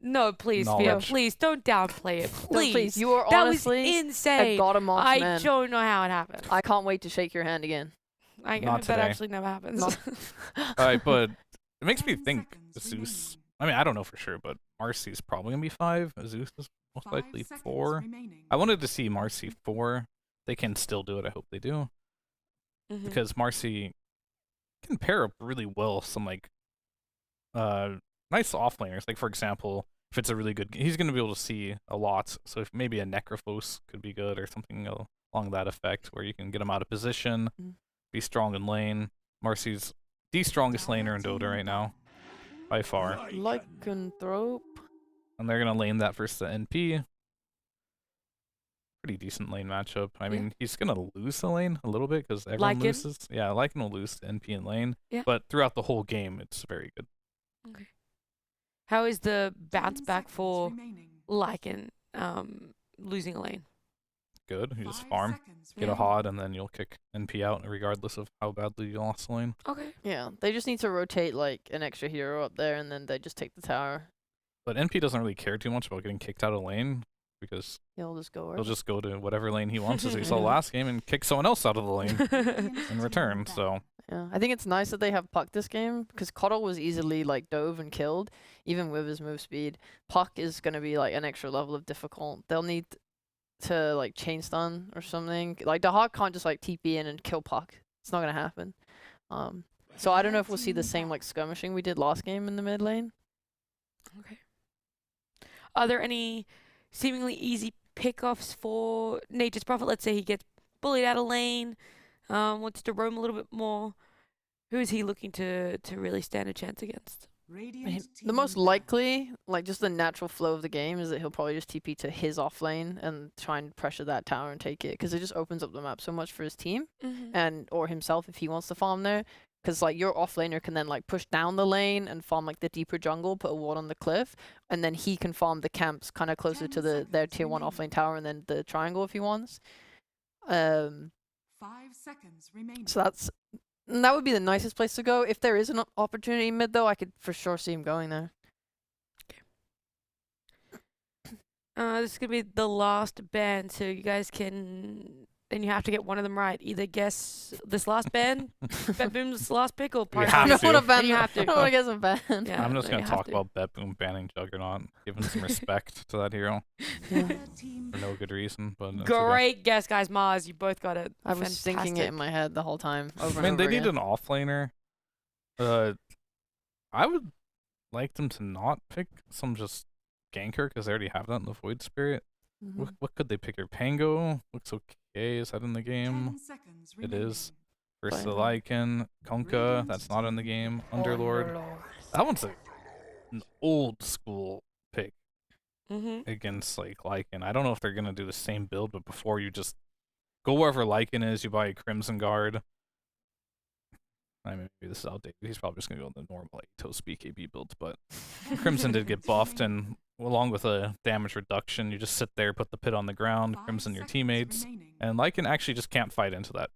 No, please, Fia, knowledge. please don't downplay it. No, Please. you are That honestly was insane. a god amongst I men. don't know how it happened. I can't wait to shake your hand again. I Not that today. actually never happens. Alright, but it makes me think Zeus. I mean, I don't know for sure, but Marcy's probably gonna be 5. Zeus is most likely 4. I wanted to see Marcy 4. They can still do it. I hope they do. Mhm. Because Marcy can pair up really well some like nice offlaners. Like for example, if it's a really good, he's gonna be able to see a lot. So if maybe a Necrophos could be good or something along that effect, where you can get him out of position, be strong in lane. Marcy's the strongest laner in Dota right now, by far. Lycanthrope. And they're gonna lane that versus the NP. Pretty decent lane matchup. I mean, he's gonna lose the lane a little bit because everyone Lycan? loses. Yeah, Lycan will lose to NP in lane. Yeah. But throughout the whole game, it's very good. Okay. How is the bounce back for Lycan losing a lane? Good. You just farm, get a HOD, and then you'll kick NP out regardless of how badly you lost the lane. Okay. Yeah, they just need to rotate like an extra hero up there, and then they just take the tower. But NP doesn't really care too much about getting kicked out of lane because He'll just go. he'll just go to whatever lane he wants, as we saw last game, and kick someone else out of the lane in return. So Yeah, I think it's nice that they have Puck this game because Coddle was easily like dove and killed, even with his move speed. Puck is gonna be like an extra level of difficult. They'll need to like chain stun or something. Like the Hawk can't just like TP in and kill Puck. It's not gonna happen. So I don't know if we'll see the same like skirmishing we did last game in the mid lane. Okay. Are there any seemingly easy pickoffs for Nature's Prophet? Let's say he gets bullied out of lane, wants to roam a little bit more. Who is he looking to really stand a chance against? The most likely, like just the natural flow of the game, is that he'll probably just TP to his off lane and try and pressure that tower and take it, because it just opens up the map so much for his team and or himself if he wants to farm there. Because like your off laner can then like push down the lane and farm like the deeper jungle, put a ward on the cliff, and then he can farm the camps kind of closer to their tier 1 off lane tower and then the triangle if he wants. 5 seconds remaining. So that would be the nicest place to go. If there is an opportunity mid though, I could for sure see him going there. This is gonna be the last band, so you guys can. Then you have to get one of them right. Either guess this last band, BetBoom's last pick, or Pari have I don't to. want to ban. Then you have to. I don't want to get some ban. Yeah, I'm just then gonna you have talk to. about BetBoom banning Juggernaut, giving some respect to that hero for no good reason. But that's okay. Great guess, guys. Mars, you both got it. I was thinking it in my head the whole time. Over I mean, and they over need again. an offlaner. I would like them to not pick some just ganker because they already have that in the Void Spirit. What could they pick here? Pango looks okay. Is that in the game? It is. Versus Lycan, Kunkka, that's not in the game. Underlord. That one's an old school pick against like Lycan. I don't know if they're gonna do the same build, but before you just go wherever Lycan is, you buy a Crimson Guard. I mean, maybe this is outdated. He's probably just gonna go the normal Atos BKB build, but Crimson did get buffed, and along with a damage reduction, you just sit there, put the pit on the ground, Crimson your teammates, and Lycan actually just can't fight into that.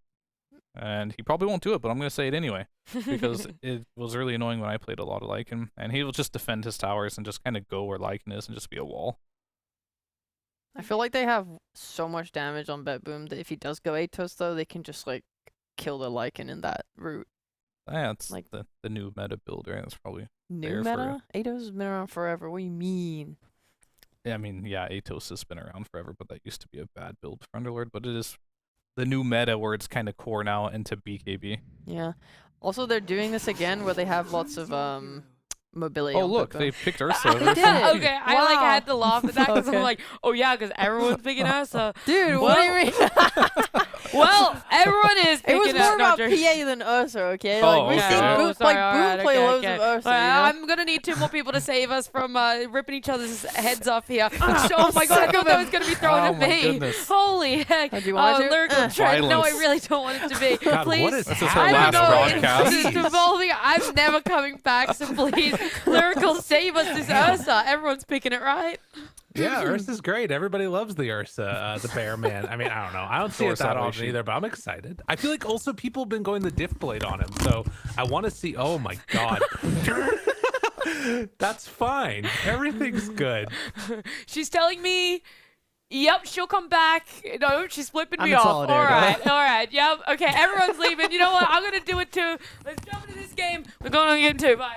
And he probably won't do it, but I'm gonna say it anyway because it was really annoying when I played a lot of Lycan, and he will just defend his towers and just kind of go where Lycan is and just be a wall. I feel like they have so much damage on BetBoom that if he does go Atos though, they can just like kill the Lycan in that route. Yeah, it's Like- like the new meta build, right? That's probably New There for meta? Atos has been around forever. What do you mean? yeah. I mean, yeah, Atos has been around forever, but that used to be a bad build for Underlord. But it is the new meta where it's kind of core now into BKB. Yeah. Also, they're doing this again where they have lots of mobility. Oh on look, BetBoom. they picked Ursa. They over did Fnatic. it. Okay, I like Wow. had to laugh at that because Okay. I'm like, oh yeah, because everyone's picking us. So Dude, what do you mean? well, everyone is It picking was us. more about Not PA than Ursa, okay? Oh, Like, we've okay. seen Oh, Boom, sorry, like, alright, Boom play okay, loads okay. of Ursa, Well, you know? I'm gonna need 2 more people to save us from ripping each other's heads off here. oh my sick god, I of thought that him. was gonna be thrown Oh at my me. goodness. Holy heck. Do you want to? Lyrical Trent. No, I Violence. really don't want it to be. God, please. what is This is happening? her I don't last know. broadcast. It's devolving. I'm never coming back, so please, Lyrical, save us this Ursa. Everyone's picking it right. Yeah, Ursa's great. Everybody loves the Ursa, the bear man. I mean, I don't know. I don't see it Ursa that often Oishi. either, but I'm excited. I feel like also people have been going the diff blade on him, so I want to see. Oh my god. That's fine. Everything's good. She's telling me, yep, she'll come back. No, she's flipping me in off. solidarity. All right, yep. Okay, everyone's leaving. You know what? I'm going to do it too. Let's jump into this game. We're going on game 2. Bye.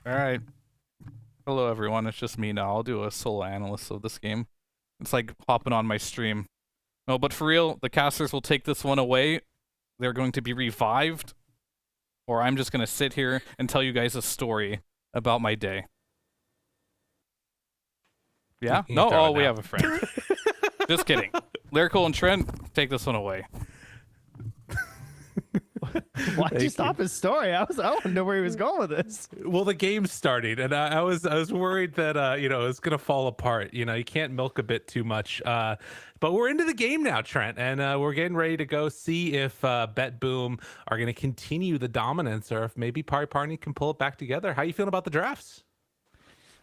All right. Hello, everyone. It's just me now. I'll do a solo analyst of this game. It's like hopping on my stream. No, but for real, the casters will take this one away. They're going to be revived. Or I'm just going to sit here and tell you guys a story about my day. Yeah? You No? throw it Oh, we now. have a friend. Just kidding. Lyrical and Trent, take this one away. Why'd you Thank stop his story? I want to know where he was going with this. Well, the game's starting, and I was worried that you know, it's gonna fall apart. You know, you can't milk a bit too much. But we're into the game now, Trent, and we're getting ready to go see if BetBoom are gonna continue the dominance, or if maybe Pari Parni can pull it back together. How you feeling about the drafts?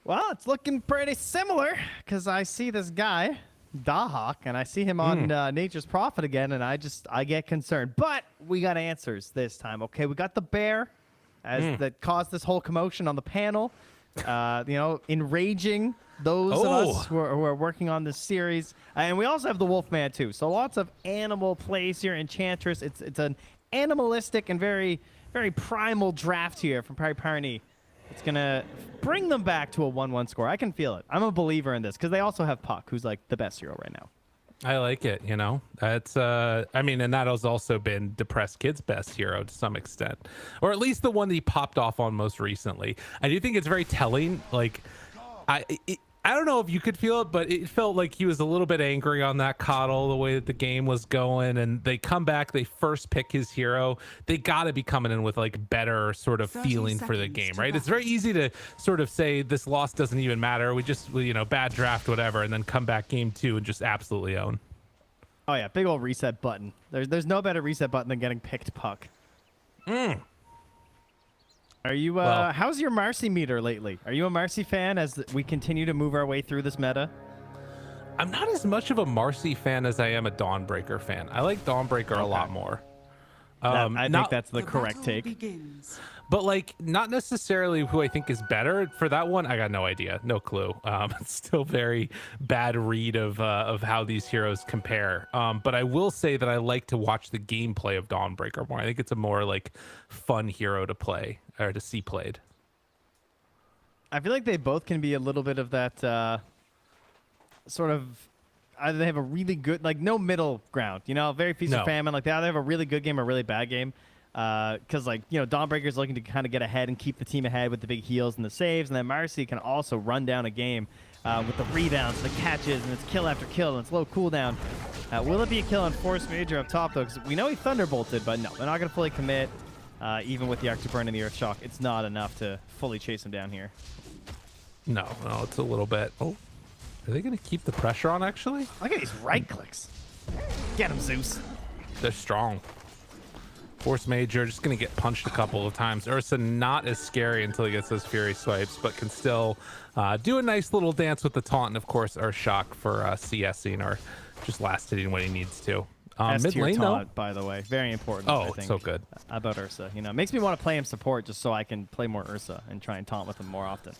Well, it's looking pretty similar because I see this guy, Dahawk, and I see him on Nature's Prophet again, and I get concerned. But we got answers this time, okay? We got the bear that caused this whole commotion on the panel, you know, enraging those of us who are working on this series. And we also have the Wolfman, too. So lots of animal plays here. Enchantress. It's an animalistic and very, very primal draft here from Pari Parni. It's going to bring them back to a 1-1 score. I can feel it. I'm a believer in this because they also have Puck, who's like the best hero right now. I like it, you know. That's I mean, and that has also been Depressed Kid's best hero to some extent. Or at least the one that he popped off on most recently. I do think it's very telling. Like I don't know if you could feel it, but it felt like he was a little bit angry on that coddle, the way that the game was going, and they come back, they first pick his hero. They got to be coming in with like better sort of feeling for the game, right? It's very easy to sort of say this loss doesn't even matter. We just, you know, bad draft, whatever, and then come back game 2 and just absolutely own. Oh, yeah, big old reset button. There's no better reset button than getting picked Puck. Are you, Well, how's your Marcy meter lately? Are you a Marcy fan as we continue to move our way through this meta? I'm not as much of a Marcy fan as I am a Dawnbreaker fan. I like Dawnbreaker a lot more. I think that's the correct battle take. begins. But like, not necessarily who I think is better for that one. I got no idea, no clue. It's still very bad read of how these heroes compare. But I will say that I like to watch the gameplay of Dawnbreaker more. I think it's a more like fun hero to play or to see played. I feel like they both can be a little bit of that sort of either they have a really good, like no middle ground, you know, very feast or famine. Like they either have a really good game or a really bad game. Because like, you know, Dawnbreaker's looking to kind of get ahead and keep the team ahead with the big heals and the saves, and then Marcy can also run down a game with the rebounds, the catches, and it's kill after kill, and it's low cooldown. Will it be a kill on Force Major up top though? Because we know he Thunderbolted, but no, they're not going to fully commit. Even with the Arctic Burn and the Earth Shock, it's not enough to fully chase him down here. No, it's a little bit. Oh, are they going to keep the pressure on actually? Look at these right clicks. Get him, Zeus. They're strong. Force Major just going to get punched a couple of times. Ursa not as scary until he gets those Fury Swipes, but can still do a nice little dance with the taunt, and of course Earth Shock for CSing or just last hitting when he needs to. Mid lane though, by the way, very important. Oh, I it's think, so good about Ursa. You know, it makes me want to play him support just so I can play more Ursa and try and taunt with him more often.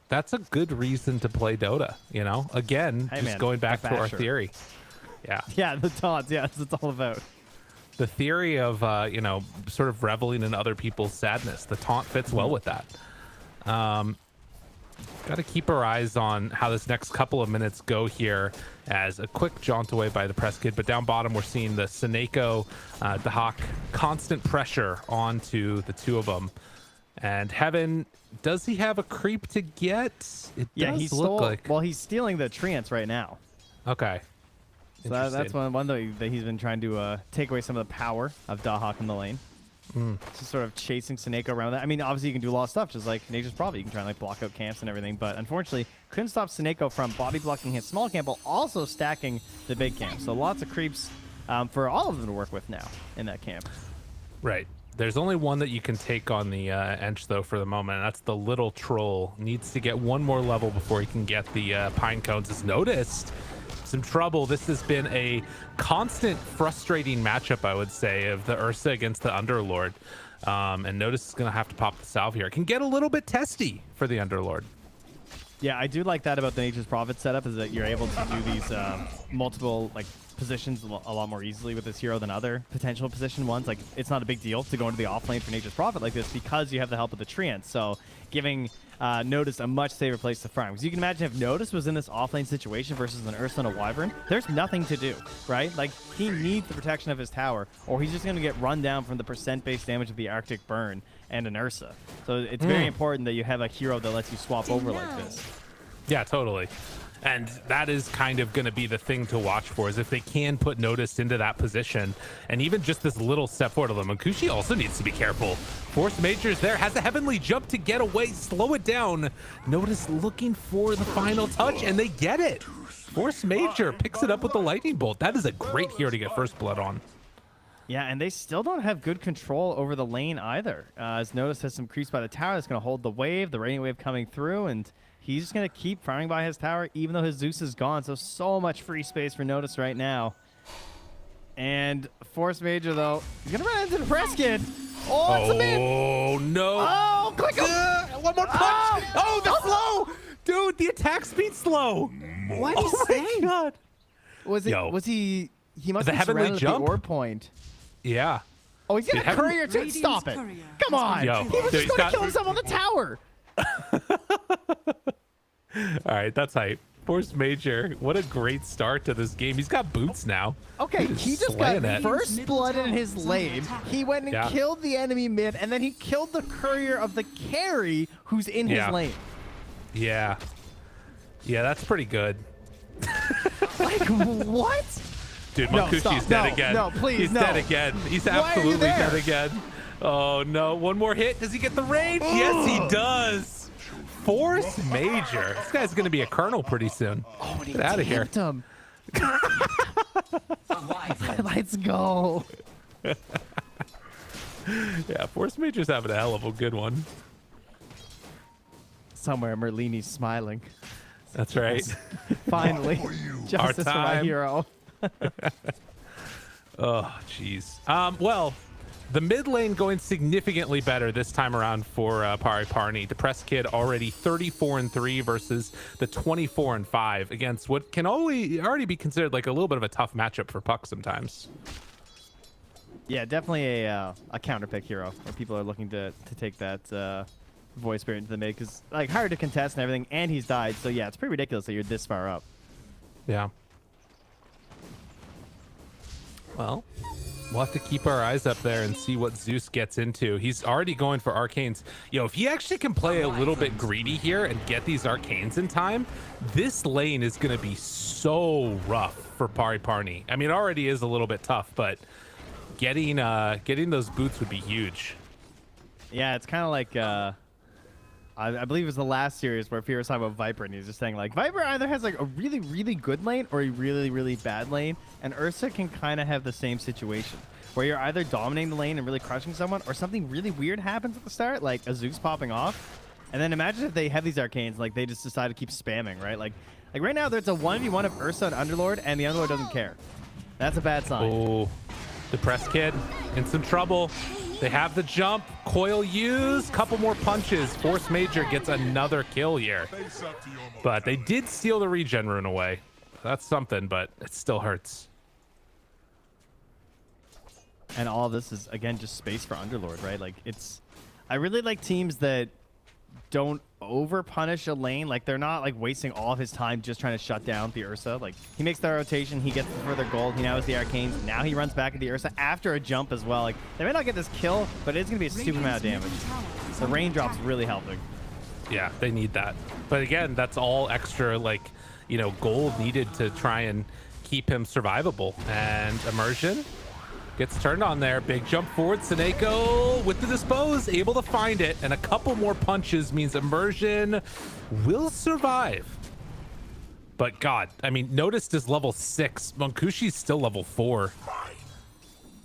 That's a good reason to play Dota. You know, again, hey, just man, going back to our basher. theory. Yeah. Yeah, the taunts. Yeah, that's what it's all about. The theory of you know, sort of reveling in other people's sadness. The taunt fits well with that. Got to keep our eyes on how this next couple of minutes go here, as a quick jaunt away by the press kid, but down bottom we're seeing the Seneko, the Hawk, constant pressure onto the two of them. And Heaven, does he have a creep to get? It Yeah, does he look stole. like. Well, he's stealing the Treants right now. Okay. So that's one that he's been trying to take away some of the power of Dahawk in the lane. Just sort of chasing Seneko around that. I mean, obviously you can do a lot of stuff, just like Nature's Prophet. You can try and like block out camps and everything, but unfortunately couldn't stop Seneko from body blocking his small camp while also stacking the big camp. So lots of creeps for all of them to work with now in that camp. Right. There's only one that you can take on the Ench, though, for the moment, and that's the Little Troll. Needs to get one more level before he can get the Pine Cones. As noticed, some trouble. This has been a constant frustrating matchup, I would say, of the Ursa against the Underlord. And Notice is going to have to pop the salve here. It can get a little bit testy for the Underlord. Yeah, I do like that about the Nature's Prophet setup, is that you're able to do these multiple positions a lot more easily with this hero than other potential position ones. Like, it's not a big deal to go into the off lane for Nature's Prophet like this because you have the help of the Treant. So giving Notice a much safer place to farm. Because you can imagine if Notice was in this off lane situation versus an Ursa and a Wyvern, there's nothing to do, right? Like, he needs the protection of his tower, or he's just going to get run down from the percent-based damage of the Arctic Burn and an Ursa. So it's very important that you have a hero that lets you swap over like this. Yeah, totally. And that is kind of going to be the thing to watch for, is if they can put Notice into that position. And even just this little step forward, although Mankushi also needs to be careful. Force Major's there, has a Heavenly Jump to get away, slow it down. Notice looking for the final touch, and they get it. Force Major picks it up with the Lightning Bolt. That is a great hero to get first blood on. Yeah, and they still don't have good control over the lane either. As Notice has some creeps by the tower that's going to hold the wave, the Raining Wave coming through, and he's just going to keep farming by his tower, even though his Zeus is gone. So much free space for Notice right now. And Force Major, though, he's going to run into the press kid. Oh, it's a mid. Oh, no. Oh, click him. One more punch. Oh, the slow. Dude, the attack speed's slow. What is Oh, my God. Was he must The be Heavenly surrounded at Jump? the orb point. Yeah. Oh, he's got a Heavenly- courier too. Stop it. Courier Come on. Yo, He was dude, just going to kill himself on the tower. All right, that's hype. Force Major, what a great start to this game. He's got boots now. Okay, he just got slaying it. first blood in his lane. He went and Yeah. killed the enemy mid, and then he killed the courier of the carry who's in his Yeah. lane. Yeah. Yeah, that's pretty good. Like, what? Dude, No, Mankushi's stop. dead No, again. no, please, He's no. dead again. He's Why are you absolutely dead there? again. Oh, no. One more hit. Does he get the raid? Yes, he does. Force Major. This guy's going to be a colonel pretty soon. Get out of here. Tapped him. Let's go. Yeah, Force Major's having a hell of a good one. Somewhere Merlini's smiling. That's right. Finally. Justice for my time. hero. Oh, jeez. Well, the mid lane going significantly better this time around for Pari Parni. Depressed Kid already 34-3 versus the 24-5 against what can already be considered like a little bit of a tough matchup for Puck sometimes. Yeah, definitely a counter pick hero where people are looking to take that voice spirit into the mid, because like hard to contest and everything, and he's died. So yeah, it's pretty ridiculous that you're this far up. Yeah. Well, we'll have to keep our eyes up there and see what Zeus gets into. He's already going for arcanes. Yo, if he actually can play a little bit greedy here and get these arcanes in time, this lane is going to be so rough for Pari Parni. I mean, it already is a little bit tough, but getting those boots would be huge. Yeah, it's kind of like I believe it was the last series where Fear was talking about Viper, and he's just saying like Viper either has like a really, really good lane or a really, really bad lane, and Ursa can kind of have the same situation where you're either dominating the lane and really crushing someone, or something really weird happens at the start, like a Zeus popping off, and then imagine if they have these arcanes, like they just decide to keep spamming, right? Like right now there's a 1v1 of Ursa and Underlord, and the Underlord doesn't care. That's a bad sign. Oh, Depressed Kid in some trouble. They have the jump. Coil used. Couple more punches. Force Major gets another kill here. But they did steal the regen rune away. That's something, but it still hurts. And all of this is, again, just space for Underlord, right? Like, I really like teams that don't over punish a lane. Like, they're not like wasting all of his time just trying to shut down the Ursa. Like, he makes the rotation, he gets the further gold, he now has the arcanes, now he runs back at the Ursa after a jump as well. Like, they may not get this kill, but it's gonna be a stupid amount of damage. The raindrop's really helping. Yeah, they need that. But again, that's all extra, like, you know, gold needed to try and keep him survivable. And Immersion gets turned on there. Big jump forward. Seneko with the dispose, able to find it. And a couple more punches means Immersion will survive. But God, I mean, Noticed is level 6. Mankushi's still level 4.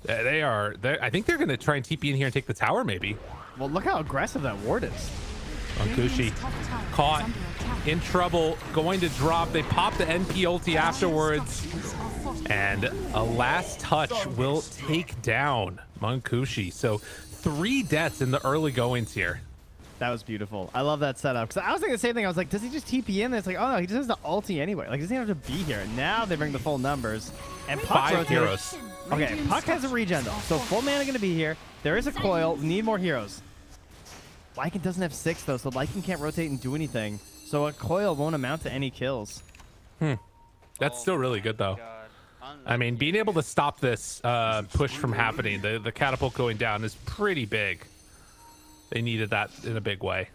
I think they're going to try and TP in here and take the tower, maybe. Well, look how aggressive that ward is. Mankushi caught in trouble, going to drop. They pop the NP ulti afterwards. And a last touch will take down Mankushi. So 3 deaths in the early goings here. That was beautiful. I love that setup. Because I was thinking the same thing. I was like, does he just TP in? And it's like, oh no, he just has the ulti anyway. Like, he doesn't even have to be here. Now they bring the full numbers. And Puck's 5 heroes. Okay, Puck has a regen though. So full mana going to be here. There is a coil. Need more heroes. Lycan doesn't have 6 though, so Lycan can't rotate and do anything. So a coil won't amount to any kills. That's still really good though. I mean, being able to stop this push from happening, the catapult going down is pretty big. They needed that in a big way.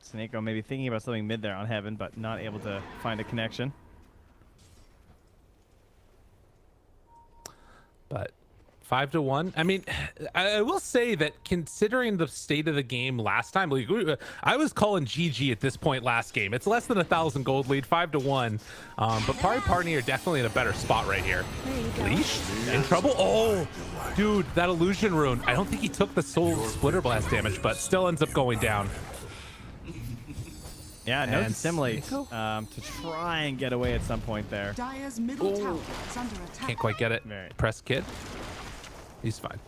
Snako maybe thinking about something mid there on Heaven, but not able to find a connection. But 5-1. I mean, I will say that considering the state of the game last time, like, I was calling GG at this point last game. It's less than 1,000 gold lead, 5-1. But Pari Parni are definitely in a better spot right here. Leash in trouble. Oh, dude, that illusion rune. I don't think he took the soul splitter blast damage, but still ends up going down. Yeah, no And assimilate to try and get away at some point there. Dire's middle tower is under attack. Can't quite get it. Right. Press kid. He's fine.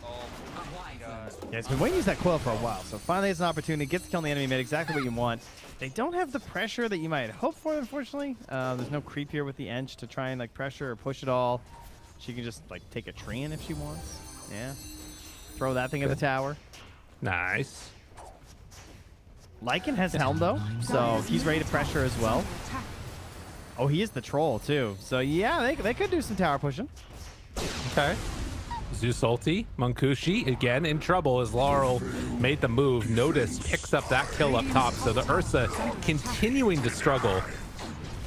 Yeah, he's been waiting to use that coil for a while, so finally it's an opportunity. Gets to kill the enemy mid, exactly what you want. They don't have the pressure that you might hope for, unfortunately. There's no creep here with the Ench to try and like pressure or push it all. She can just like take a tree in if she wants. Yeah. Throw that thing at the tower. Nice. Lycan has Helm though, so he's ready to pressure as well. Oh, he is the troll too. So yeah, they could do some tower pushing. Okay. Zeus ulti, Munkushi again in trouble as Laurel made the move. Notice picks up that kill up top. So the Ursa continuing to struggle.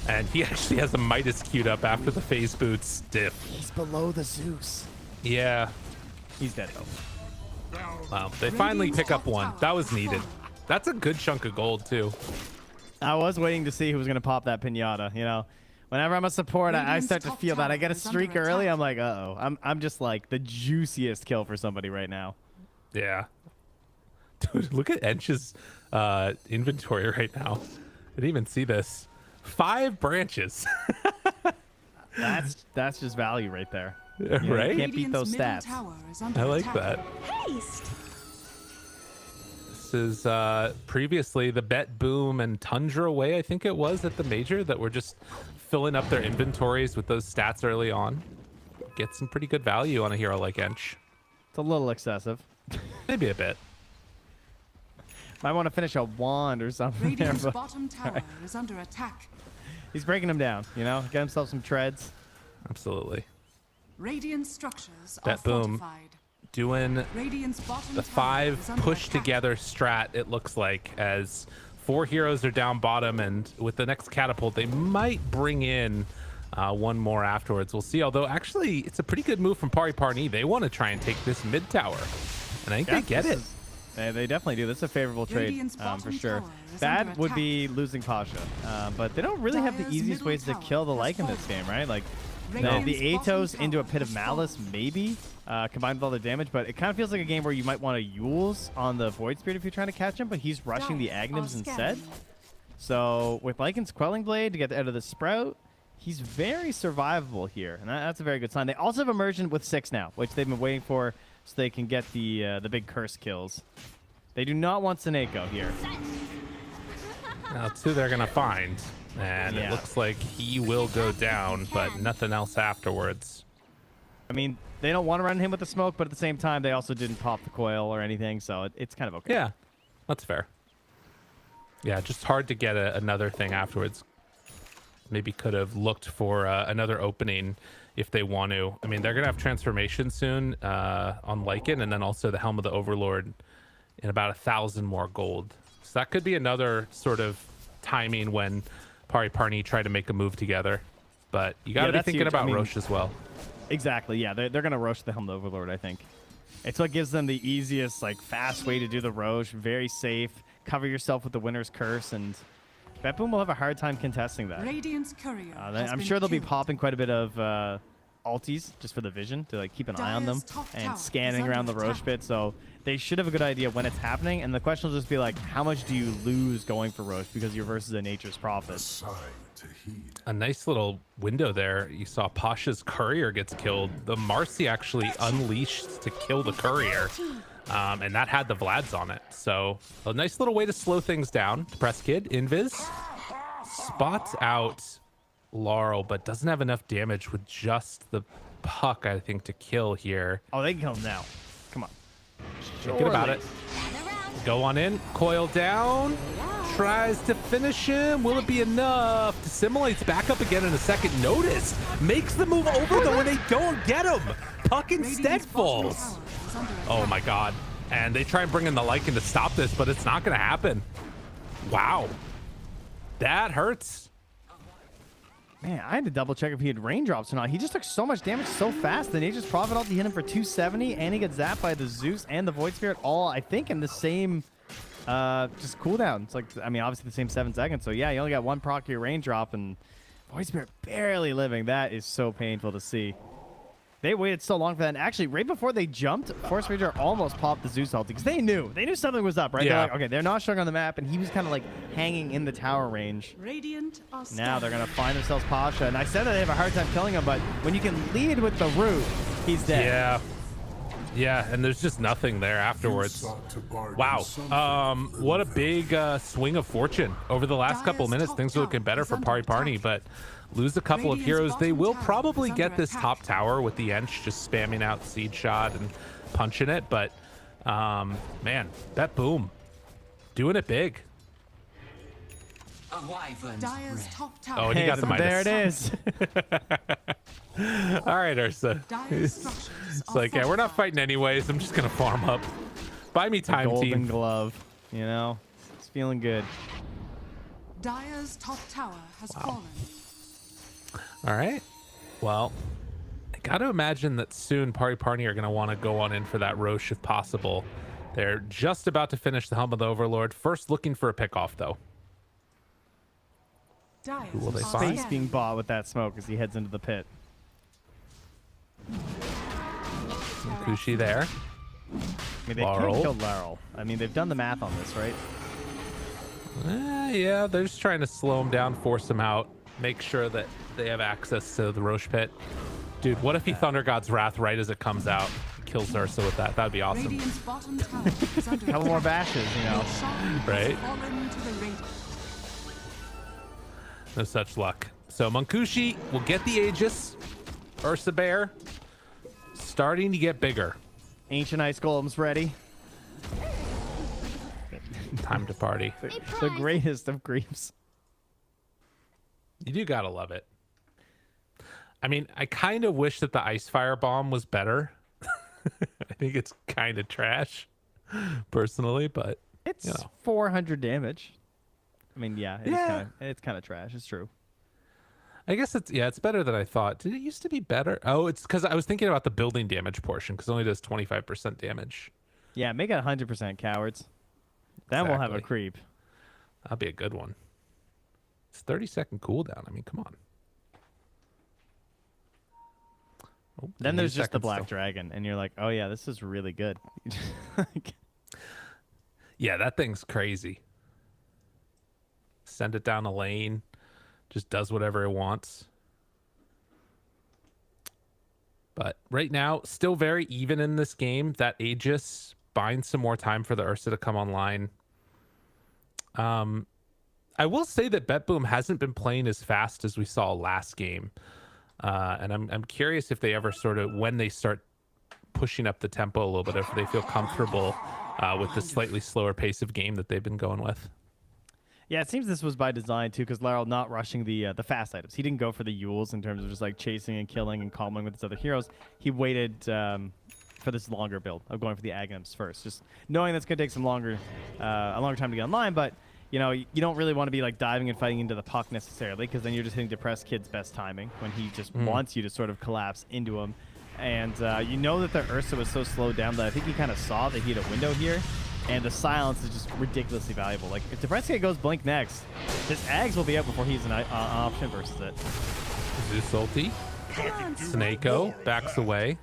And he actually has a Midas queued up after the phase boots diff. He's below the Zeus. Yeah. He's dead though. Wow. They finally pick up one. That was needed. That's a good chunk of gold too. I was waiting to see who was going to pop that pinata, you know. Whenever I'm a support, I start to feel that. I get a streak early, I'm like, uh-oh. I'm just like the juiciest kill for somebody right now. Yeah. Dude, look at Ench's inventory right now. I didn't even see this. 5 branches. That's just value right there. You know, Right? you can't beat those stats. I like that. This is previously the BetBoom and Tundra way, I think it was, at the major, that were just filling up their inventories with those stats early on. Get some pretty good value on a hero like Ench. It's a little excessive. Maybe a bit. Might want to finish a wand or something there, Radiant's but bottom tower is under attack. he's breaking them down, you know? Get himself some treads. Absolutely. Radiant structures are BetBoom fortified. doing Radiant's bottom the tower 5 is under push attack. together strat, it looks like, as 4 heroes are down bottom, and with the next catapult they might bring in one more afterwards. We'll see. Although actually it's a pretty good move from Pari Parni. They want to try and take this mid tower, and I think they get it. They definitely do. This is a favorable trade Radiant's for bottom sure. tower is Bad under would attack. be losing Pasha, but they don't really have the Dire's easiest middle ways to tower kill the has Lycan this game, right? Like Radiant's the bottom Atos into a tower Pit of has Malice, fallen. maybe, combined with all the damage, but it kind of feels like a game where you might want to Yules on the Void Spirit if you're trying to catch him, but he's rushing the Dire Agnems are instead. scanning. So with Lycan's Quelling Blade to get out of the Sprout, he's very survivable here, and that's a very good sign. They also have Immersion with 6 now, which they've been waiting for so they can get the big curse kills. They do not want Seneko here. Now 2 they're gonna find, and Yeah. it looks like he will go down, but nothing else afterwards. I mean, they don't want to run him with the smoke, but at the same time, they also didn't pop the coil or anything, so it's kind of okay. Yeah, that's fair. Yeah, just hard to get another thing afterwards. Maybe could have looked for another opening if they want to. I mean, they're going to have transformation soon on Lycan, and then also the Helm of the Overlord in about 1,000 more gold. So that could be another sort of timing when Pari Parni try to make a move together. But you got to be that's thinking huge. I about mean, Roche as well. Exactly, yeah. They're going to Roche the Helm of the Overlord, I think. It's what gives them the easiest, like, fast way to do the Roche. Very safe. Cover yourself with the Winner's Curse, and BetBoom will have a hard time contesting that. Radiant's courier has I'm been sure they'll be killed. popping quite a bit of ultis just for the vision to like keep an eye on them Dire's top tower and is scanning under around the Roche attack. pit. So they should have a good idea when it's happening. And the question will just be like, how much do you lose going for Roche because you're versus a Nature's Prophet? a nice little window there. You saw Pasha's courier gets killed. The Marcy actually unleashed to kill the courier, and that had the Vlads on it. So a nice little way to slow things down. Press Kid, Invis, spots out Laurel, but doesn't have enough damage with just the puck, I think, to kill here. Oh, they can kill him now. Come on. Thinking about it. Go on in, coil down, tries to finish him. Will it be enough? Dissimulates back up again in a second. Notice, makes the move over though, and they don't get him. Puck instead falls. Oh my God. And they try and bring in the Lycan to stop this, but it's not gonna happen. Wow. That hurts. Man, I had to double check if he had raindrops or not. He just took so much damage so fast. The Nature's Prophet ulti hit him for 270, and he gets zapped by the Zeus and the Void Spirit all, I think, in the same just cooldown. It's like, I mean, obviously the same 7 seconds. So yeah, you only got one proc to your raindrop, and Void Spirit barely living. That is so painful to see. They waited so long for that. And actually, right before they jumped, Force Ranger almost popped the Zeus ulti because they knew something was up, right? Yeah. They're like, okay, they're not showing on the map, and he was kind of like hanging in the tower range. Radiant are Now they're gonna find themselves Pasha, and I said that they have a hard time killing him, but when you can lead with the root, he's dead. Yeah. Yeah, and there's just nothing there afterwards. Wow. What a big swing of fortune. Over the last couple of minutes, things are looking better for Pari Parni, but lose a couple of heroes. They will probably get this top tower with the Ench just spamming out Seed Shot and punching it, but man, BetBoom doing it big. Dire's top tower. Oh, and he got the Midas. There it is. All right, Ursa. It's like, yeah, we're not fighting anyways. I'm just going to farm up. Buy me time, Golden team. glove, you know? It's feeling good. Dire's top tower has fallen. All right. Well, I got to imagine that soon Pari Parni are going to want to go on in for that Roche if possible. They're just about to finish the Helm of the Overlord. First looking for a pickoff, though. Who will they find? Space being bought with that smoke as he heads into the pit. Kushi there. I mean, they could kill Laurel. I mean, they've done the math on this, right? Yeah, they're just trying to slow him down, force him out, make sure that they have access to the Roche pit. Dude, what if he Thunder God's Wrath right as it comes out? Kills Ursa with that. That'd be awesome. Couple more bashes, you know. Right? No such luck. So Munkushi will get the Aegis. Ursa Bear starting to get bigger. Ancient Ice Golem's ready. Time to party. The greatest of griefs. You do gotta love it. I mean, I kind of wish that the Ice Fire Bomb was better. I think it's kind of trash, personally, but it's, you know. 400 damage. I mean, yeah, it's kind of trash. It's true. I guess it's better than I thought. Did it used to be better? Oh, it's because I was thinking about the building damage portion because it only does 25% damage. Yeah, make it 100%, cowards. Then we'll have a creep. That'll be a good one. It's 30-second cooldown. I mean, come on. Oh, then there's just the Black Dragon, and you're like, oh yeah, this is really good. Yeah, that thing's crazy. Send it down a lane. Just does whatever it wants. But right now, still very even in this game. That Aegis binds some more time for the Ursa to come online. I will say that BetBoom hasn't been playing as fast as we saw last game. And I'm curious if they ever sort of, when they start pushing up the tempo a little bit, if they feel comfortable with the slightly slower pace of game that they've been going with. Yeah, it seems this was by design too, because Laurel not rushing the fast items. He didn't go for the Yules in terms of just like chasing and killing and comboing with his other heroes. He waited for this longer build of going for the Aghanims first, just knowing that's gonna take some a longer time to get online. But you know, you don't really want to be like diving and fighting into the puck necessarily, because then you're just hitting Depressed Kid's best timing when he just wants you to sort of collapse into him. And you know that the Ursa was so slowed down that I think he kind of saw that he had a window here. And the silence is just ridiculously valuable. Like, if Depressed Kid goes blink next, his Ags will be out before he's an option versus it. Zeus ulti. Snako backs away.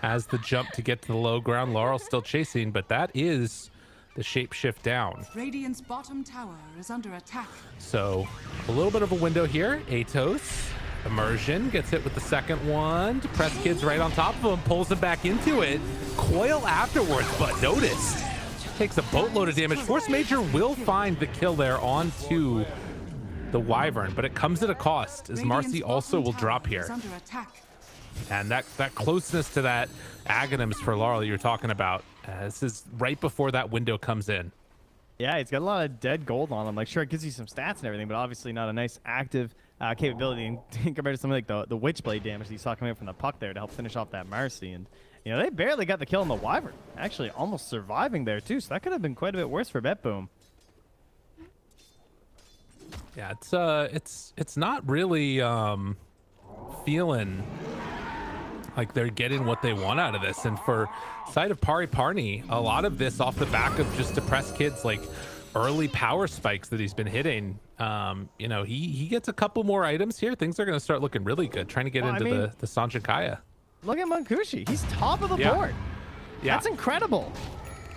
Has the jump to get to the low ground. Laurel still chasing, but that is the shape shift down. Radiant's bottom tower is under attack. So a little bit of a window here. Atos, immersion, gets hit with the second one. Depressed Kid's right on top of him, pulls him back into it. Coil afterwards, but noticed. Takes a boatload of damage. Force Major will find the kill there onto the Wyvern, but it comes at a cost, as Marcy also will drop here. And that closeness to that Aghanims for Laurel you're talking about, this is right before that window comes in. Yeah, he's got a lot of dead gold on him. Like, sure, it gives you some stats and everything, but obviously not a nice active capability compared to something like the Witchblade damage that you saw coming in from the puck there to help finish off that Marcy. And, you know, they barely got the kill on the Wyvern. Actually, almost surviving there, too. So that could have been quite a bit worse for BetBoom. Yeah, it's not really feeling like they're getting what they want out of this. And for side of Pari Parni, a lot of this off the back of just Depressed Kid's like early power spikes that he's been hitting. You know, he gets a couple more items here. Things are going to start looking really good, trying to get into the Sanjikaya. Look at Munkushi. He's top of the board. Yeah. That's incredible.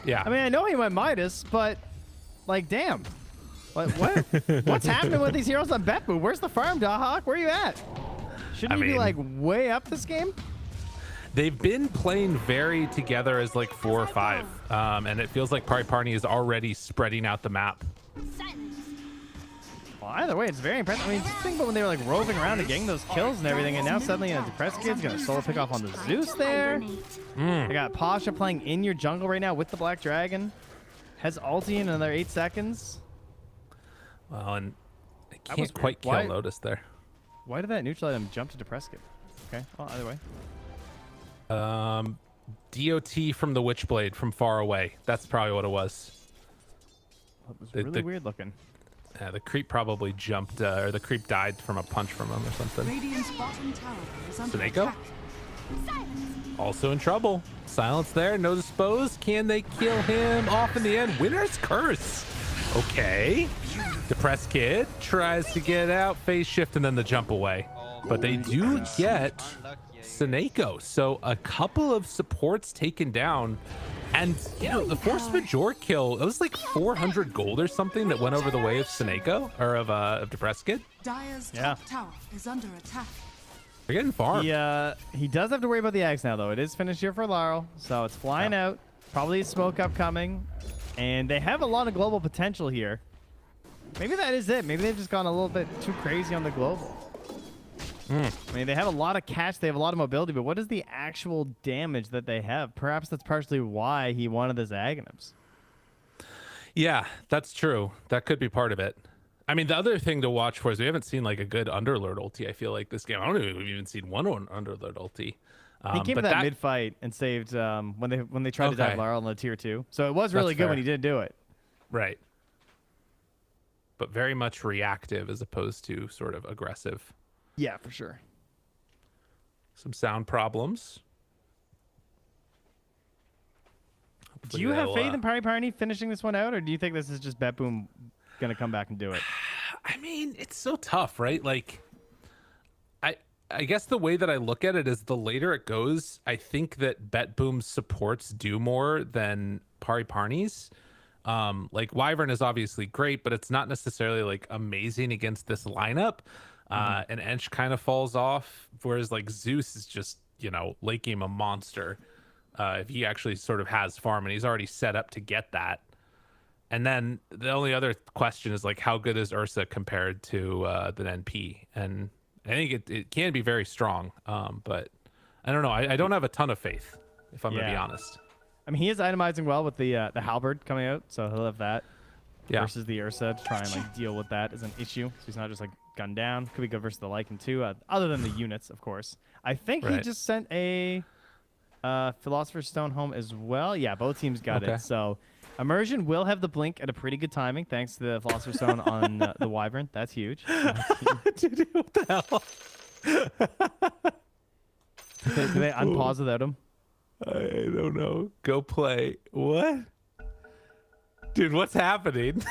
Yeah. I mean, I know he went Midas, but, like, damn. What's happening with these heroes on BetBoom? Where's the farm, Dahawk? Where are you at? Shouldn't he be, like, way up this game? They've been playing very together as like 4 or 5, and it feels like Pari Parni is already spreading out the map. Well, either way, it's very impressive. I mean, just think about when they were like roving around and getting those kills and everything, and now suddenly a Depressed Kid's gonna solo pick off on the Zeus there. They got Pasha playing in your jungle right now with the Black Dragon. Has ulti in another 8 seconds. Well, and I can't quite kill Lotus there. Why did that neutral item jump to Depressed Kid? Okay, well, either way. DOT from the Witchblade from far away. That's probably what it was. It was really weird looking. Yeah, the creep probably jumped, or the creep died from a punch from him or something. Radiant's bottom tower is under Seneko? attack. Also in trouble. Silence there, no dispose. Can they kill him off in the end? Winner's Curse. Okay. Depressed Kid tries to get out, phase shift, and then the jump away. But they do get Seneko. So a couple of supports taken down. And, you know, the Force Majeure kill, it was like 400 gold or something that went over the way of Seneko, or of Depressed Kid. Dire's top tower is under attack. They're getting farmed. He does have to worry about the Axe now, though. It is finished here for Laurel, so it's flying out. Probably a smoke upcoming. And they have a lot of global potential here. Maybe that is it. Maybe they've just gone a little bit too crazy on the global. I mean, they have a lot of catch, they have a lot of mobility, but what is the actual damage that they have? Perhaps that's partially why he wanted this Aghanims. Yeah, that's true. That could be part of it. I mean, the other thing to watch for is we haven't seen like a good Underlord ulti, I feel like, this game. I don't know if we've even seen one Underlord ulti. He came in that mid-fight and saved when they tried to dive Laurel in the tier 2. So it was really good when he did do it. Right. But very much reactive as opposed to sort of aggressive. Yeah, for sure. Some sound problems. Do you have faith in Pari Parni finishing this one out, or do you think this is just BetBoom going to come back and do it? I mean, it's so tough, right? Like, I guess the way that I look at it is the later it goes, I think that BetBoom's supports do more than Pari Parni's. Like, Wyvern is obviously great, but it's not necessarily, like, amazing against this lineup. And Ench kind of falls off, whereas like Zeus is just, you know, late game a monster. If he actually sort of has farm, and he's already set up to get that. And then the only other question is like, how good is Ursa compared to the NP? And I think it can be very strong, but I don't know. I don't have a ton of faith, if I'm gonna be honest. I mean, he is itemizing well with the halberd coming out, so he'll have that. Versus the Ursa to try and like deal with that as an issue. So he's not just like gunned down. Could be good versus the Lycan too, other than the units, of course. I think he just sent a Philosopher's Stone home as well. Yeah, both teams got it. So Immersion will have the blink at a pretty good timing thanks to the Philosopher's Stone on the Wyvern. That's huge. Dude, what the hell? Did they unpause without him? I don't know. Go play. What? Dude, what's happening?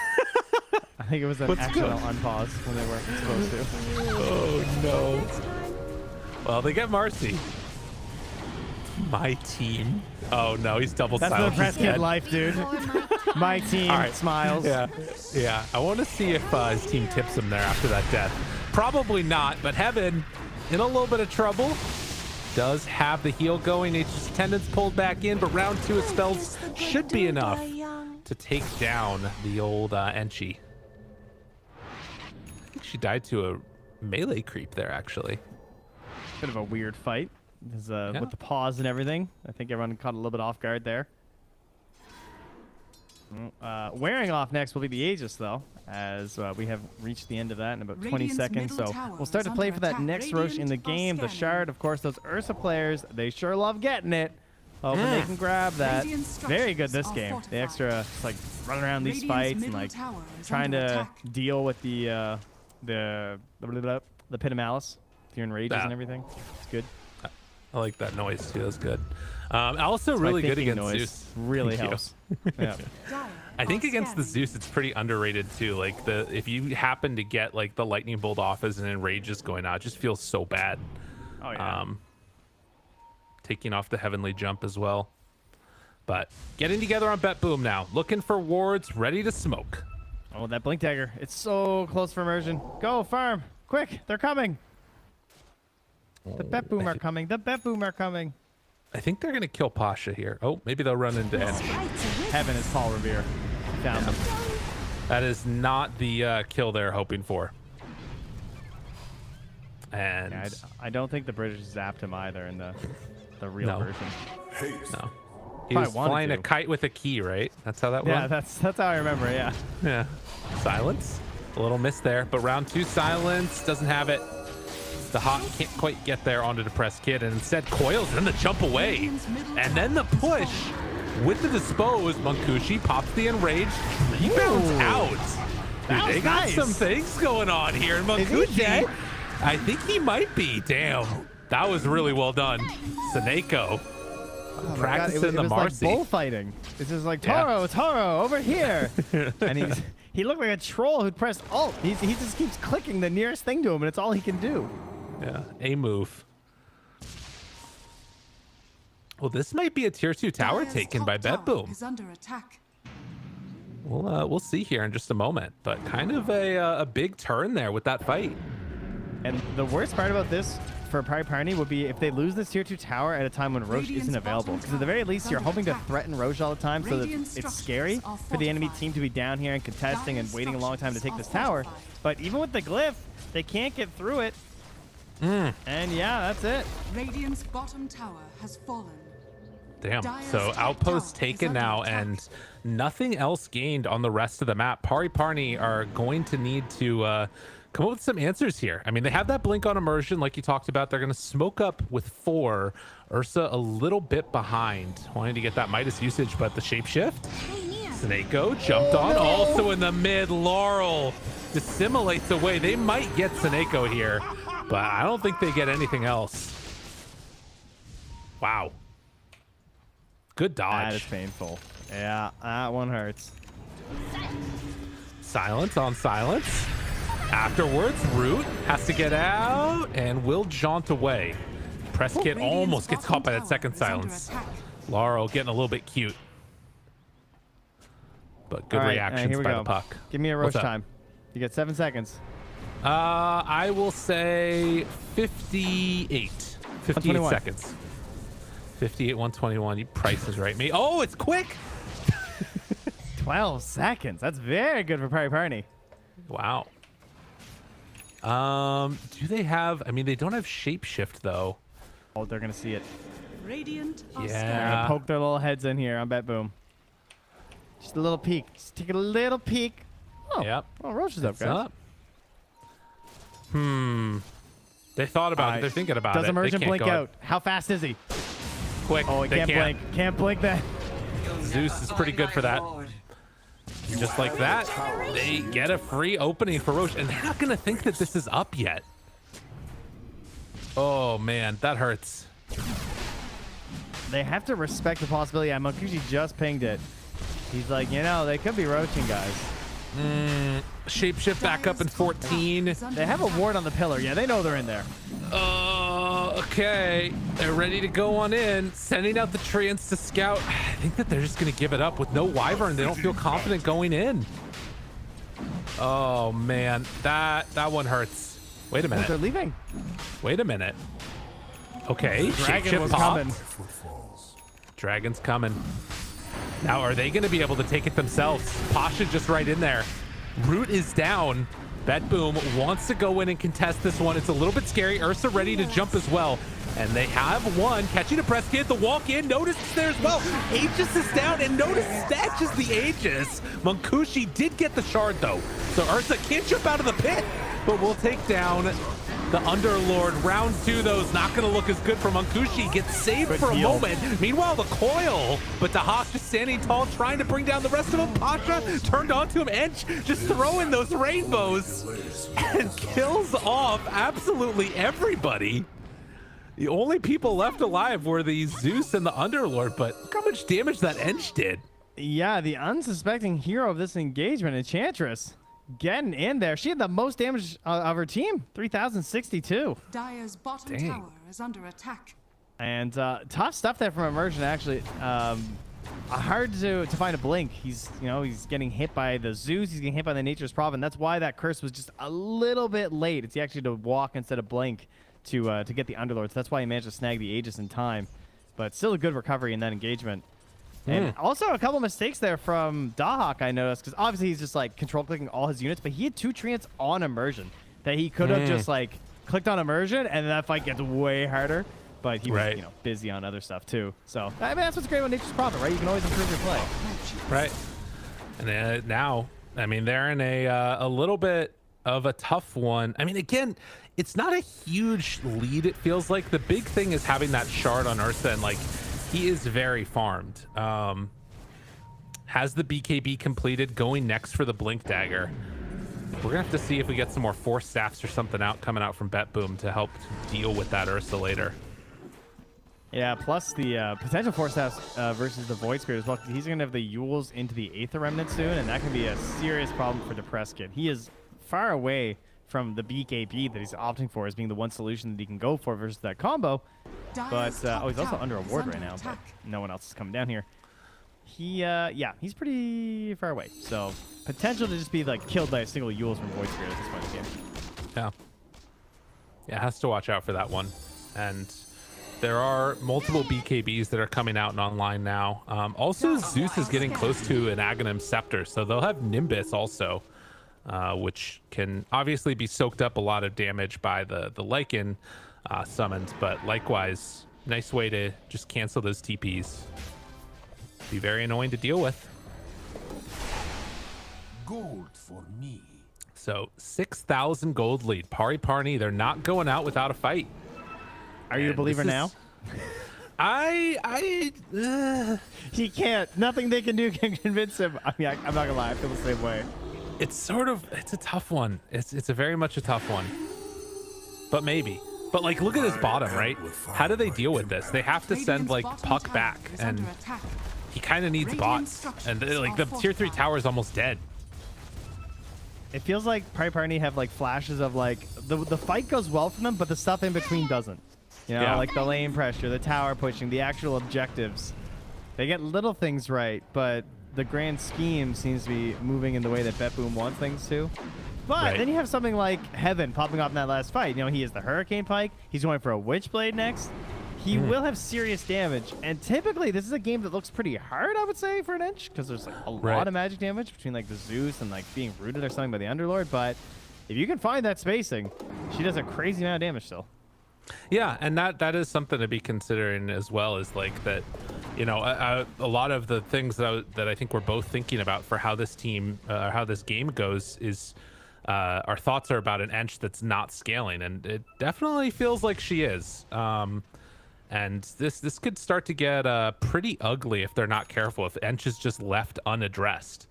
I think it was an accidental unpause when they weren't supposed to. Oh, no. Well, they get Marcy. My team. Oh no, he's double That's the silent. press kid life, dude. My team All right. smiles. Yeah. I want to see if his team tips him there after that death. Probably not, but Heaven in a little bit of trouble. Does have the heal going. Nature's Attendants pulled back in, but round 2 of spells should be enough to take down the old Enchi. I think she died to a melee creep there, actually. Bit of a weird fight. With the pause and everything. I think everyone caught a little bit off guard there. Wearing off next will be the Aegis, though, as we have reached the end of that in about 20 seconds. So we'll start to play for that next Roche in the game. The Shard, of course, those Ursa players, they sure love getting it. Hoping they can grab that. Very good this game. The extra, just, like, running around these fights and, like, trying to deal with the Pit of Malice, the enrages and everything. It's good. I like that noise too. That's good. Also really good against noise. Zeus. Really helps. Yeah. I think against the Zeus, it's pretty underrated too. Like if you happen to get like the lightning bolt off as an enrages going out, it just feels so bad. Oh yeah. Taking off the heavenly jump as well. But getting together on BetBoom now, looking for wards, ready to smoke. Oh, that blink dagger! It's so close for immersion. Go farm, quick! They're coming. The BetBoom are coming. The BetBoom are coming. I think they're gonna kill Pasha here. Oh, maybe they'll run into Enchi. Heaven is Paul Revere. Found them. That is not the kill they're hoping for. And yeah, I don't think the British zapped him either in the real version. No. He was flying a kite with a key, right? That's how that went? Yeah, that's how I remember it, yeah. Yeah. Silence. A little miss there, but round 2 silence doesn't have it. The Hawk can't quite get there onto Depressed Kid, and instead coils, then the jump away. And then the push with the dispose. Munkushi pops the enraged, rebounds out. Dude, they got some things going on here. And Munkushi, I think he might be. Damn. That was really well done. Saneko. Practicing the Marcy. Like bullfighting. It's just like, Toro, over here. And he looked like a troll who'd pressed Alt. He just keeps clicking the nearest thing to him, and it's all he can do. Yeah, a move. Well, this might be a tier 2 tower taken by BetBoom. Is under attack. We'll see here in just a moment, but kind of a big turn there with that fight. And the worst part about this for Pari Parni would be if they lose this tier 2 tower at a time when Roche isn't available. Because at the very least, you're hoping to threaten Roche all the time, so that it's scary for the enemy team to be down here and contesting and waiting a long time to take this tower. But even with the glyph, they can't get through it. And yeah, that's it. Radiant's bottom tower has fallen. Damn. So outpost taken now and nothing else gained on the rest of the map. Pari Parni are going to need to come up with some answers here. I mean, they have that blink on immersion like you talked about. They're going to smoke up with 4. Ursa a little bit behind, wanting to get that Midas usage, but the shapeshift. Saneko jumped on, also in the mid. Laurel dissimulates away. They might get Saneko here, but I don't think they get anything else. Wow. Good dodge. That is painful. Yeah, that one hurts. Silence on silence. Afterwards, Root has to get out and will jaunt away. Press Kit almost gets caught by that second silence. Laurel getting a little bit cute. But good reactions by the puck. Give me a Roche time. You get 7 seconds. I will say 58. 58 seconds. 58, 121. You price is right. Me. Oh, it's quick. 12 seconds. That's very good for Pari Parni. Wow. Do they have? I mean, they don't have shapeshift though. Oh, they're gonna see it. Radiant. They're gonna poke their little heads in here on BetBoom. Just a little peek. Just take a little peek. Oh, yep. Oh, Roche is up, guys. Up. They thought about it. They're thinking about it. Does immersion blink out? How fast is he? Quick. Oh, he can't blink. Can't blink that. Zeus is pretty good for that. Just like that, they get a free opening for Roche, and they're not going to think that this is up yet. Oh, man, that hurts. They have to respect the possibility. Yeah, Munkushi just pinged it. He's like, you know, they could be roaching, guys. Shapeshift back up in 14. They have a ward on the pillar. Yeah, they know they're in there. Okay, they're ready to go on in, sending out the treants to scout. I think that they're just going to give it up with no Wyvern. They don't feel confident going in. Oh, man, that one hurts. Wait a minute. They're leaving. Wait a minute. Okay, Dragon was popped. coming. Dragon's coming. Now, are they going to be able to take it themselves? Pasha just right in there. Root is down. BetBoom wants to go in and contest this one. It's a little bit scary. Ursa ready to jump as well. And they have one. Catching a press kid. The walk in. Notice it's there as well. Aegis is down. And notice snatches the Aegis. Munkushi did get the shard, though. So Ursa can't jump out of the pit. But we'll take down the Underlord. Round 2, though, is not going to look as good for Munkushi. Gets saved for a moment. Meanwhile, the coil. But Dahash just standing tall, trying to bring down the rest of them. Pasha turned onto him. Ench just throwing those rainbows and kills off absolutely everybody. The only people left alive were the Zeus and the Underlord. But look how much damage that Ench did. Yeah, the unsuspecting hero of this engagement, Enchantress. Getting in there. She had the most damage of her team, 3,062. Dire's bottom Dang. tower is under attack. And tough stuff there from Immersion, actually. Hard to find a blink. He's getting hit by the Zeus. He's getting hit by the Nature's Prophet. That's why that curse was just a little bit late. It's actually to walk instead of blink to get the Underlords. That's why he managed to snag the Aegis in time. But still a good recovery in that engagement. And also a couple mistakes there from Dahak, I noticed, because obviously he's just like control clicking all his units, but he had 2 treants on Immersion that he could have just like clicked on Immersion, and that fight gets way harder. But he was busy on other stuff too. So I mean, that's what's great about Nature's Prophet, right? You can always improve your play. Right. And now, I mean, they're in a little bit of a tough one. I mean, again, it's not a huge lead. It feels like the big thing is having that shard on Ursa, and like, he is very farmed. Has the BKB completed, going next for the Blink Dagger. We're gonna have to see if we get some more Force Staffs or something coming out from BetBoom to help deal with that Ursa later. Yeah, plus the potential Force Staffs versus the Void Spirit as well. He's gonna have the Yules into the Aether Remnant soon, and that can be a serious problem for Depressed Kid. He is far away from the BKB that he's opting for as being the one solution that he can go for versus that combo. But he's also under a ward right now, but no one else is coming down here. He's pretty far away. So potential to just be like killed by a single Yules from Void Spirit at this point in the game. Yeah, has to watch out for that one. And there are multiple BKBs that are coming out and online now. Also, Zeus is getting close to an Aghanim Scepter, so they'll have Nimbus also, which can obviously be soaked up a lot of damage by the Lycan summons, but likewise, nice way to just cancel those TPs. Be very annoying to deal with. Gold for me. So 6,000 gold lead. Pari Parni, they're not going out without a fight. Are you a believer now? He can't. Nothing they can do can convince him. I mean, I'm not gonna lie. I feel the same way. It's a tough one. It's a very much a tough one. But maybe. But like, look at his bottom, right? How do they deal with this? They have to send like Puck back, and he kind of needs bots. And like the tier 3 tower is almost dead. It feels like Pari Parni have like flashes of like the fight goes well for them, but the stuff in between doesn't. You know, like the lane pressure, the tower pushing, the actual objectives. They get little things right, but the grand scheme seems to be moving in the way that BetBoom wants things to. But then you have something like Heaven popping off in that last fight. You know, he has the Hurricane Pike. He's going for a Witchblade next. He will have serious damage. And typically, this is a game that looks pretty hard, I would say, for an inch, because there's like a lot of magic damage between like the Zeus and like being rooted or something by the Underlord. But if you can find that spacing, she does a crazy amount of damage still. Yeah, and that is something to be considering as well, is like that, you know, a lot of the things that I think we're both thinking about for how this team, how this game goes is our thoughts are about an Ench that's not scaling, and it definitely feels like she is. And this could start to get pretty ugly if they're not careful, if Ench is just left unaddressed.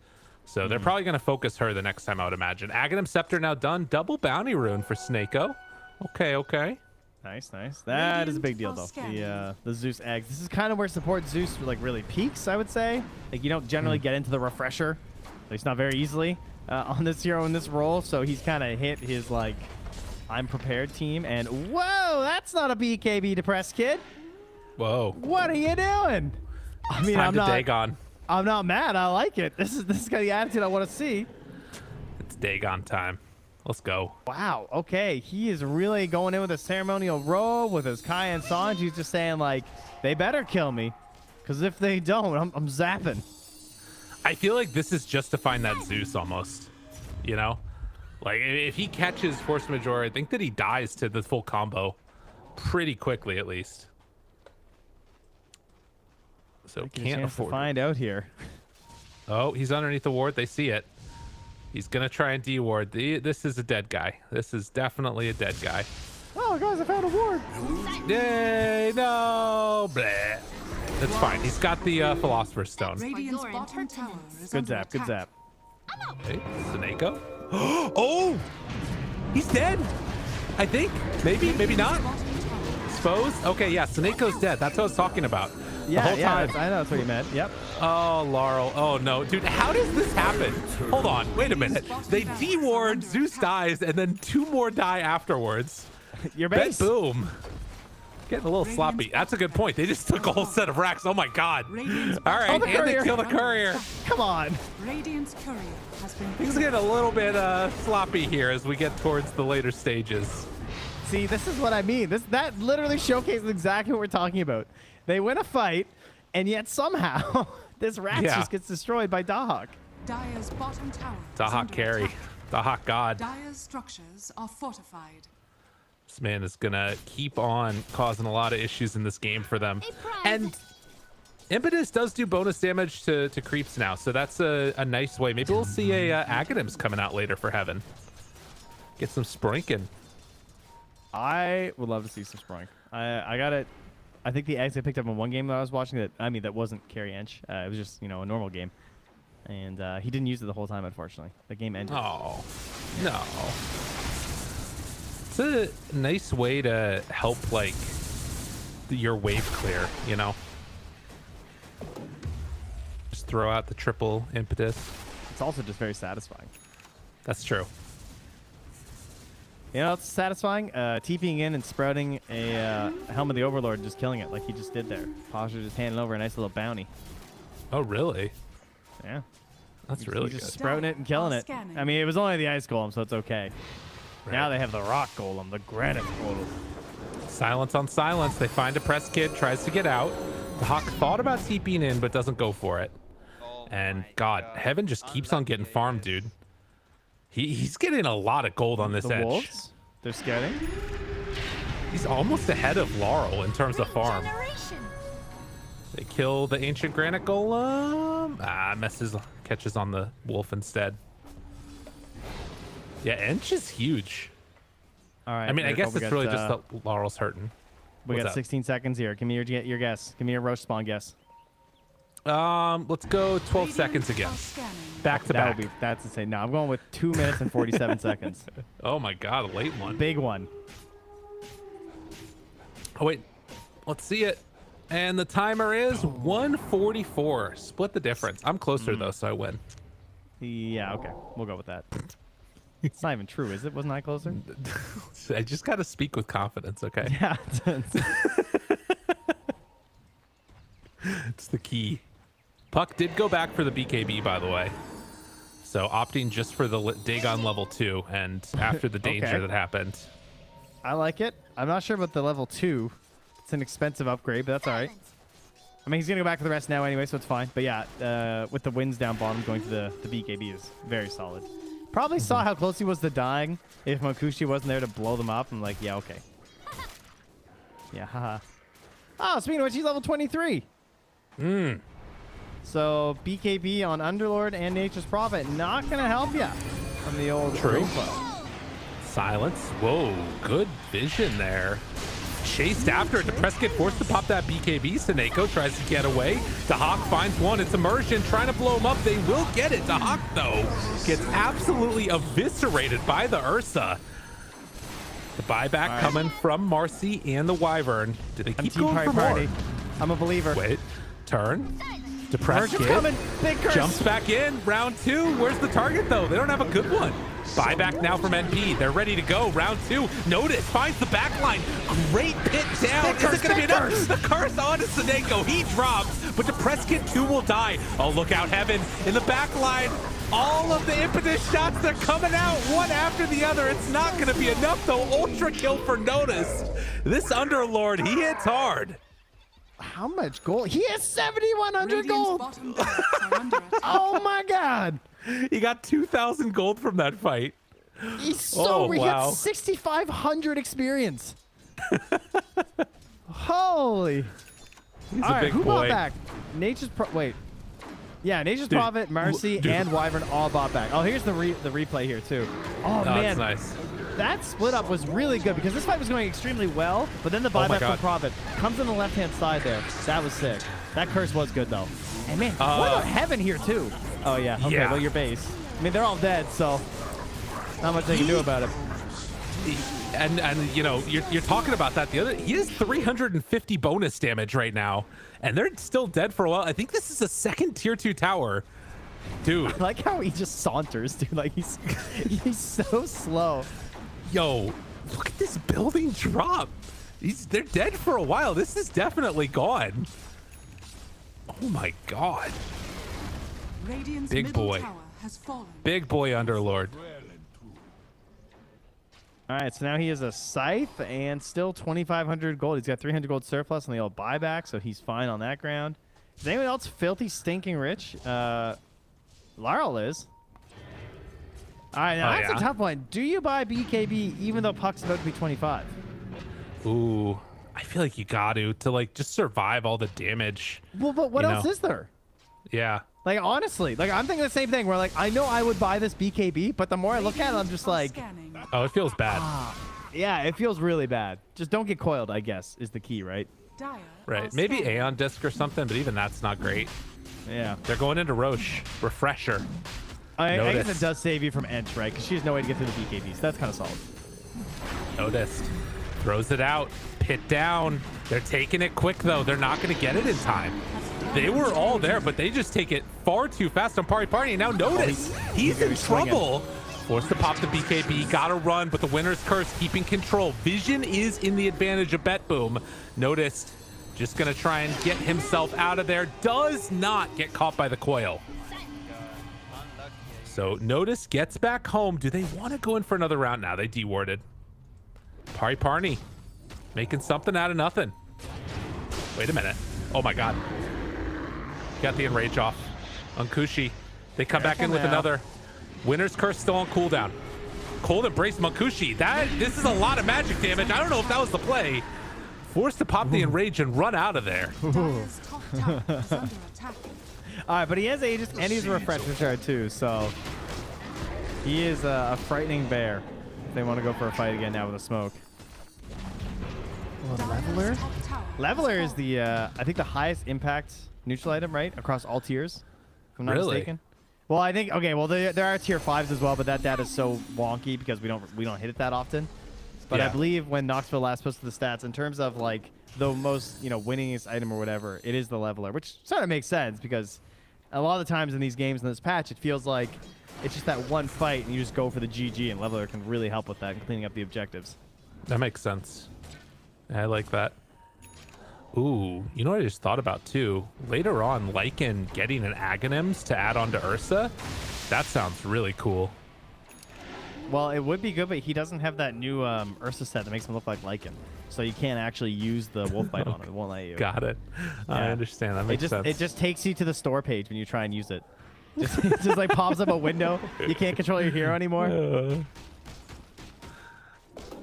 So they're probably going to focus her the next time, I would imagine. Aghanim Scepter now done. Double bounty rune for Snako. Okay. Nice. That is a big deal, though. The Zeus eggs. This is kind of where support Zeus like really peaks, I would say. Like, you don't generally get into the refresher, at least not very easily, on this hero in this role. So he's kind of hit his like I'm prepared, team. And whoa, that's not a BKB depressed kid. Whoa. What are you doing? I mean, Time to Dagon. I'm not mad. I like it. This is kind of the attitude I want to see. It's Dagon time. Let's go. Wow. Okay. He is really going in with a ceremonial robe with his Kai and Sanji. He's just saying, like, they better kill me. Because if they don't, I'm zapping. I feel like this is justifying that Zeus almost. You know? Like, if he catches Force Majeure, I think that he dies to the full combo pretty quickly, at least. So can't afford to find out here. Oh, he's underneath the ward. They see it. He's going to try and de-ward. This is a dead guy. This is definitely a dead guy. Oh, guys, I found a ward. Yay, no. Bleh. That's fine. He's got the Philosopher's Stone. Radiant's bottom tower is Good under zap. Good attack. zap. Okay, Seneko. Oh, he's dead. I think. Maybe, maybe not. Exposed. Okay, yeah, Seneko's dead. That's what I was talking about. Yeah, the whole time. I know that's what you meant. Yep. Oh, Laurel. Oh, no. Dude, how does this happen? Hold on. Wait a minute. They de-ward, Zeus dies, and then 2 more die afterwards. Your base. BetBoom. Getting a little sloppy. That's a good point. They just took a whole set of racks. Oh, my God. All right, the and they courier. kill the courier. Come on. Radiant's courier has been Things get a little bit sloppy here as we get towards the later stages. See, this is what I mean. That literally showcases exactly what we're talking about. They win a fight, and yet somehow this rat just gets destroyed by Dahak. Dire's bottom tower. Dahak carry. Dahak God. Dire's structures are fortified. This man is going to keep on causing a lot of issues in this game for them. And Impetus does do bonus damage to creeps now, so that's a nice way. Maybe we'll see a Aghanims coming out later for Heaven. Get some sprinking. I would love to see some Sprunk. I got it. I think the eggs I picked up in one game that I was watching that wasn't carry inch. It was just, a normal game. And he didn't use it the whole time, unfortunately. The game ended. Oh, no. It's a nice way to help, like, your wave clear, Just throw out the triple Impetus. It's also just very satisfying. That's true. It's satisfying? TPing in and sprouting a Helm of the Overlord and just killing it like he just did there. Posture just handing over a nice little bounty. Oh, really? Yeah. That's really just good. sprouting it and killing it. I mean, it was only the Ice Golem, so it's okay. Right. Now they have the Rock Golem, the Granite Golem. Silence on silence. They find a press kid, tries to get out. The Hawk thought about TPing in, but doesn't go for it. And God, Heaven just keeps on getting farmed, dude. He's getting a lot of gold on this edge. Wolves, they're scouting. He's almost ahead of Laurel in terms of farm. They kill the ancient granite golem. Catches on the wolf instead. Yeah, Inch is huge. All right. I mean, I guess it's really just that that Laurel's hurting. We What's got up? 16 seconds here. Give me your guess. Give me your roach spawn guess. Let's go 12 seconds again. Back to back. That's insane. No, I'm going with 2 minutes and 47 seconds. Oh my God, a late one. Big one. Oh wait, let's see it. And the timer is 1:44. Split the difference. I'm closer though, so I win. Yeah, okay. We'll go with that. It's not even true, is it? Wasn't I closer? I just got to speak with confidence, okay? Yeah. It's the key. Puck did go back for the BKB, by the way. So opting just for the Dagon level 2 and after the danger that happened. I like it. I'm not sure about the level 2. It's an expensive upgrade, but that's all right. I mean, he's going to go back for the rest now anyway, so it's fine. But yeah, with the winds down bottom, going to the BKB is very solid. Probably saw how close he was to dying. If Mokushi wasn't there to blow them up, I'm like, yeah, okay. Yeah, haha. Oh, speaking of which, he's level 23. So BKB on Underlord and Nature's Prophet not going to help you from the old True. Silence. Whoa, good vision there. Chased after it. The press get forced to pop that BKB. Seneko tries to get away. Dahak finds one. It's Immersion trying to blow him up. They will get it. Dahak, though, gets absolutely eviscerated by the Ursa. The buyback coming from Marcy and the Wyvern. Do they keep going for more? I'm a believer. Wait. Turn. Depressed kid. Coming. Big curse. Jumps back in. Round 2. Where's the target, though? They don't have a good one. Buyback now from NP. They're ready to go. Round 2. Notice finds the back line. Great pit down. Is it going to be enough? The curse on to Seneko. He drops, but the press kit 2 will die. Oh, look out, Heaven in the back line. All of the impetus shots, they're coming out one after the other. It's not going to be enough, though. Ultra kill for Notice. This Underlord, he hits hard. How much gold? He has 7,100 gold. Oh my god. He got 2,000 gold from that fight. He's so he wow. got 6,500 experience. Holy. He's All a right, big who boy. bought back? Wait. Yeah, Nature's Prophet, Mercy, and Wyvern all bought back. Oh, here's the replay here too. Oh man, that's nice. that split up was really good because this fight was going extremely well, but then the buyback from Prophet comes on the left-hand side there. That was sick. That curse was good though. And man, what about Heaven here too? Oh yeah, okay, well your base. I mean, they're all dead, so not much they can do about it. And you know, you're talking about that. He has 350 bonus damage right now, and they're still dead for a while. I think this is a second tier 2 tower. Dude. I like how he just saunters, dude. Like he's so slow. Yo, look at this building drop. They're dead for a while. This is definitely gone. Oh my god. Radiant's Big middle boy. tower has fallen. Big boy Underlord. All right, so now he has a scythe and still 2,500 gold. He's got 300 gold surplus on the old buyback, so he's fine on that ground. Is anyone else filthy, stinking rich? Larl is. All right, now that's a tough one. Do you buy BKB even though Puck's about to be 25? Ooh, I feel like you got to like just survive all the damage. Well, but what else is there? Yeah. Like, honestly, like I'm thinking the same thing where like I know I would buy this BKB, but the more I look at it, I'm just like, oh, it feels bad. Yeah, it feels really bad. Just don't get coiled, I guess, is the key, right? Right. Maybe Aeon Disc or something, but even that's not great. Yeah. They're going into Roche. Refresher. I guess it does save you from Ench, right? Because she has no way to get through the BKB, so that's kind of solid. Noticed. Throws it out. Pit down. They're taking it quick, though. They're not going to get it in time. They were all there, but they just take it far too fast on Pari Parni. Now notice, he's in trouble. Forced to pop the BKB. Gotta run, but the winner's curse keeping control. Vision is in the advantage of BetBoom. Noticed. Just going to try and get himself out of there. Does not get caught by the coil. So Notice gets back home. Do they want to go in for another round? Now they dewarded. Pari Parni making something out of nothing. Wait a minute. Oh my god. Got the enrage off on Kushi. They come back in with another. Winner's curse still on cooldown. Cold embrace Mankushi. This is a lot of magic damage. I don't know if that was the play. Forced to pop the enrage and run out of there. All right, but he has Aegis and he's a refresher shard too, so he is a frightening bear. If they want to go for a fight again now with a smoke. Leveler? Leveler is the I think the highest impact neutral item, right, across all tiers. If I'm not mistaken. Well, I think well there are tier 5s as well, but that data is so wonky because we don't hit it that often. But I believe when Knoxville last posted the stats, in terms of like the most winningest item or whatever, it is the Leveler, which sort of makes sense because a lot of the times in these games in this patch, it feels like it's just that one fight and you just go for the GG, and Leveler can really help with that and cleaning up the objectives. That makes sense. I like that. Ooh, you know what I just thought about too? Later on, Lycan getting an Aghanims to add on to Ursa, that sounds really cool. Well, it would be good, but he doesn't have that new Ursa set that makes him look like Lycan. So you can't actually use the wolf bite on him. It won't let you. Got it. Yeah. I understand. That makes sense. It just takes you to the store page when you try and use it. It just like pops up a window. You can't control your hero anymore.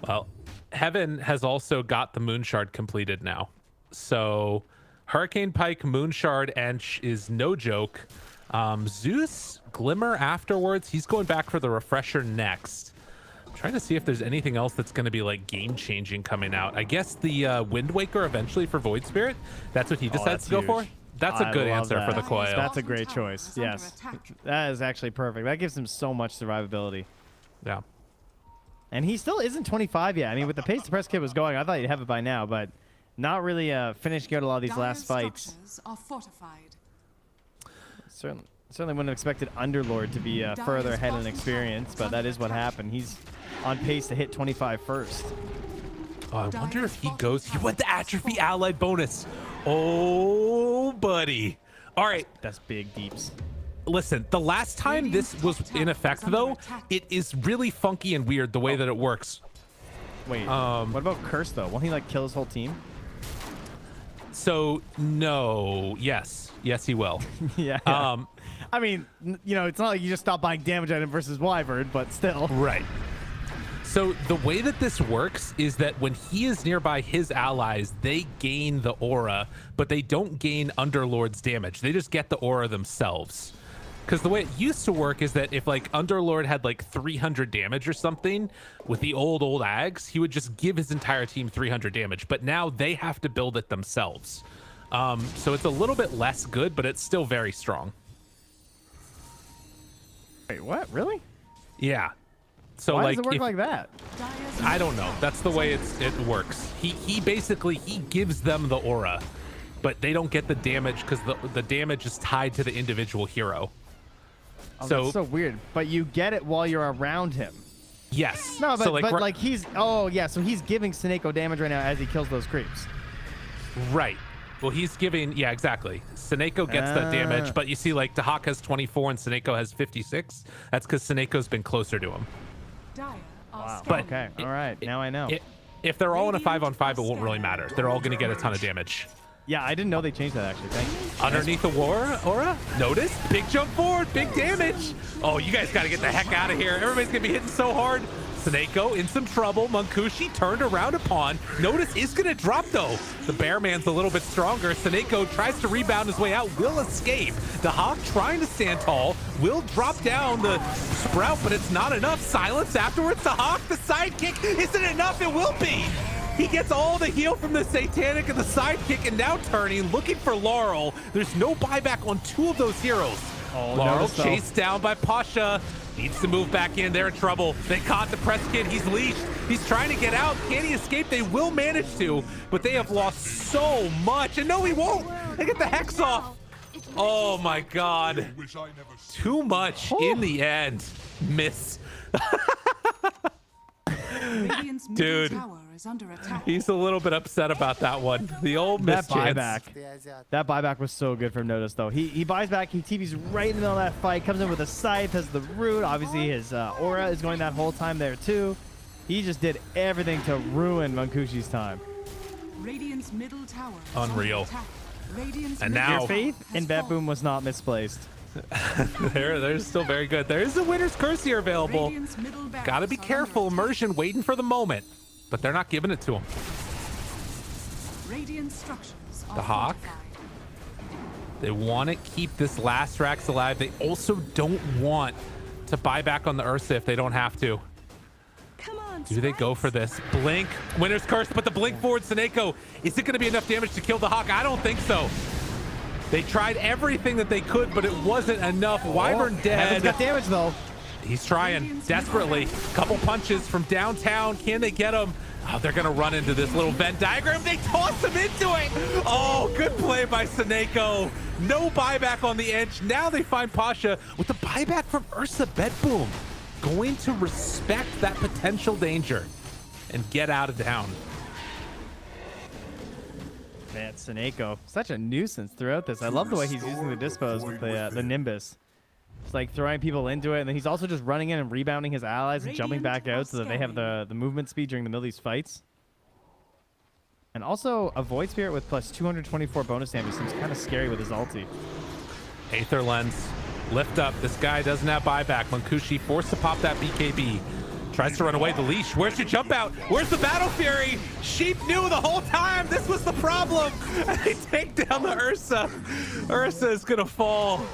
Well, Heaven has also got the Moon Shard completed now. So Hurricane Pike, Moon Shard, Ench is no joke. Zeus, Glimmer afterwards. He's going back for the refresher next. I'm trying to see if there's anything else that's going to be like game-changing coming out. I guess the Wind Waker eventually for Void Spirit. That's what he decides to go for. That's a good answer for the coil. That's a great choice. Yes. That is actually perfect. That gives him so much survivability. Yeah. And he still isn't 25 yet. I mean, with the pace the press kit was going, I thought he'd have it by now, but not Certainly wouldn't have expected Underlord to be further ahead in experience, but that is what happened. He's on pace to hit 25 first. Oh, I wonder if he goes. He went the Atrophy Allied bonus. Oh, buddy. All right. That's big deeps. Listen, the last time this was in effect, though, it is really funky and weird the way that it works. Wait, what about Curse, though? Won't he, like, kill his whole team? So, no. Yes, he will. Yeah. I mean, you know, it's not like you just stop buying damage item versus Wyvern, but still. Right. So the way that this works is that when he is nearby his allies, they gain the aura, but they don't gain Underlord's damage. They just get the aura themselves. Because the way it used to work is that if like Underlord had like 300 damage or something with the old Ags, he would just give his entire team 300 damage. But now they have to build it themselves. So it's a little bit less good, but it's still very strong. Wait, what? Really? Yeah. So Why like, does it work like that? I don't know. That's the way it works. He basically gives them the aura, but they don't get the damage because the damage is tied to the individual hero. Oh, So that's so weird. But you get it while you're around him. yes. No, but so like he's so he's giving Sineko damage right now as he kills those creeps. right. Well, he's giving exactly. Sineko gets that damage, but you see like Dahak has 24 and Sineko has 56. That's because Sineko's been closer to him. Wow. But okay, all right, now I know. If they're all in a 5-on-5, it won't really matter. They're all going to get a ton of damage. Yeah, I didn't know they changed that actually. Thank you. Underneath the aura, notice big jump forward, big damage. Oh, you guys got to get the heck out of here. Everybody's gonna be hitting so hard. Sineko in some trouble. Munkushi turned around upon. Notice is gonna drop though. The bear man's a little bit stronger. Sineko tries to rebound his way out, will escape. The Hawk trying to stand tall, will drop down the sprout, but it's not enough. Silence afterwards. The Hawk, the sidekick isn't enough. It will be. He gets all the heal from the Satanic and the sidekick, and now turning, looking for Laurel. There's no buyback on two of those heroes. Oh, Laurel chased down by Pasha. Needs to move back in. They're in trouble. They caught the press kid. He's leashed. He's trying to get out. Can he escape? They will manage to, but they have lost so much. And no, he won't. They get the hex off. Oh my God. Too much in the end. Miss. Dude, he's a little bit upset about that one. The old miss That buyback was so good from Notice though. He buys back, he TV's right in the middle of that fight, comes in with a scythe, has the root. Obviously his aura is going that whole time there too. He just did everything to ruin Munkushi's time. Radiant's middle tower unreal. And now your faith in BetBoom was not misplaced. they're still very good. There is a winner's curse here available. Gotta be careful. Immersion waiting for the moment, but they're not giving it to him. The Hawk. They want to keep this last Rax alive. They also don't want to buy back on the Ursa if they don't have to. Do they go for this? Blink. Winner's curse, but the blink forward Sineko. Is it going to be enough damage to kill the Hawk? I don't think so. They tried everything that they could, but it wasn't enough. Wyvern dead. He's got damage though. He's trying desperately. Couple punches from downtown. Can they get him? Oh, they're going to run into this little Venn diagram. They toss him into it. Oh, good play by Sineko. No buyback on the edge. Now they find Pasha with the buyback from Ursa. BetBoom going to respect that potential danger and get out of town. Man, Sineko, such a nuisance throughout this. I love the way he's using the dispos with the Nimbus. It's like throwing people into it, and then he's also just running in and rebounding his allies and jumping back out so that they have the movement speed during the middle of these fights. And also, a Void Spirit with plus 224 bonus damage seems kind of scary with his ulti. Aether Lens, lift up. This guy doesn't have buyback. Munkushi forced to pop that BKB. Tries to run away the leash. Where's your jump out? Where's the Battle Fury? Sheep knew the whole time this was the problem. And they take down the Ursa. Ursa is going to fall.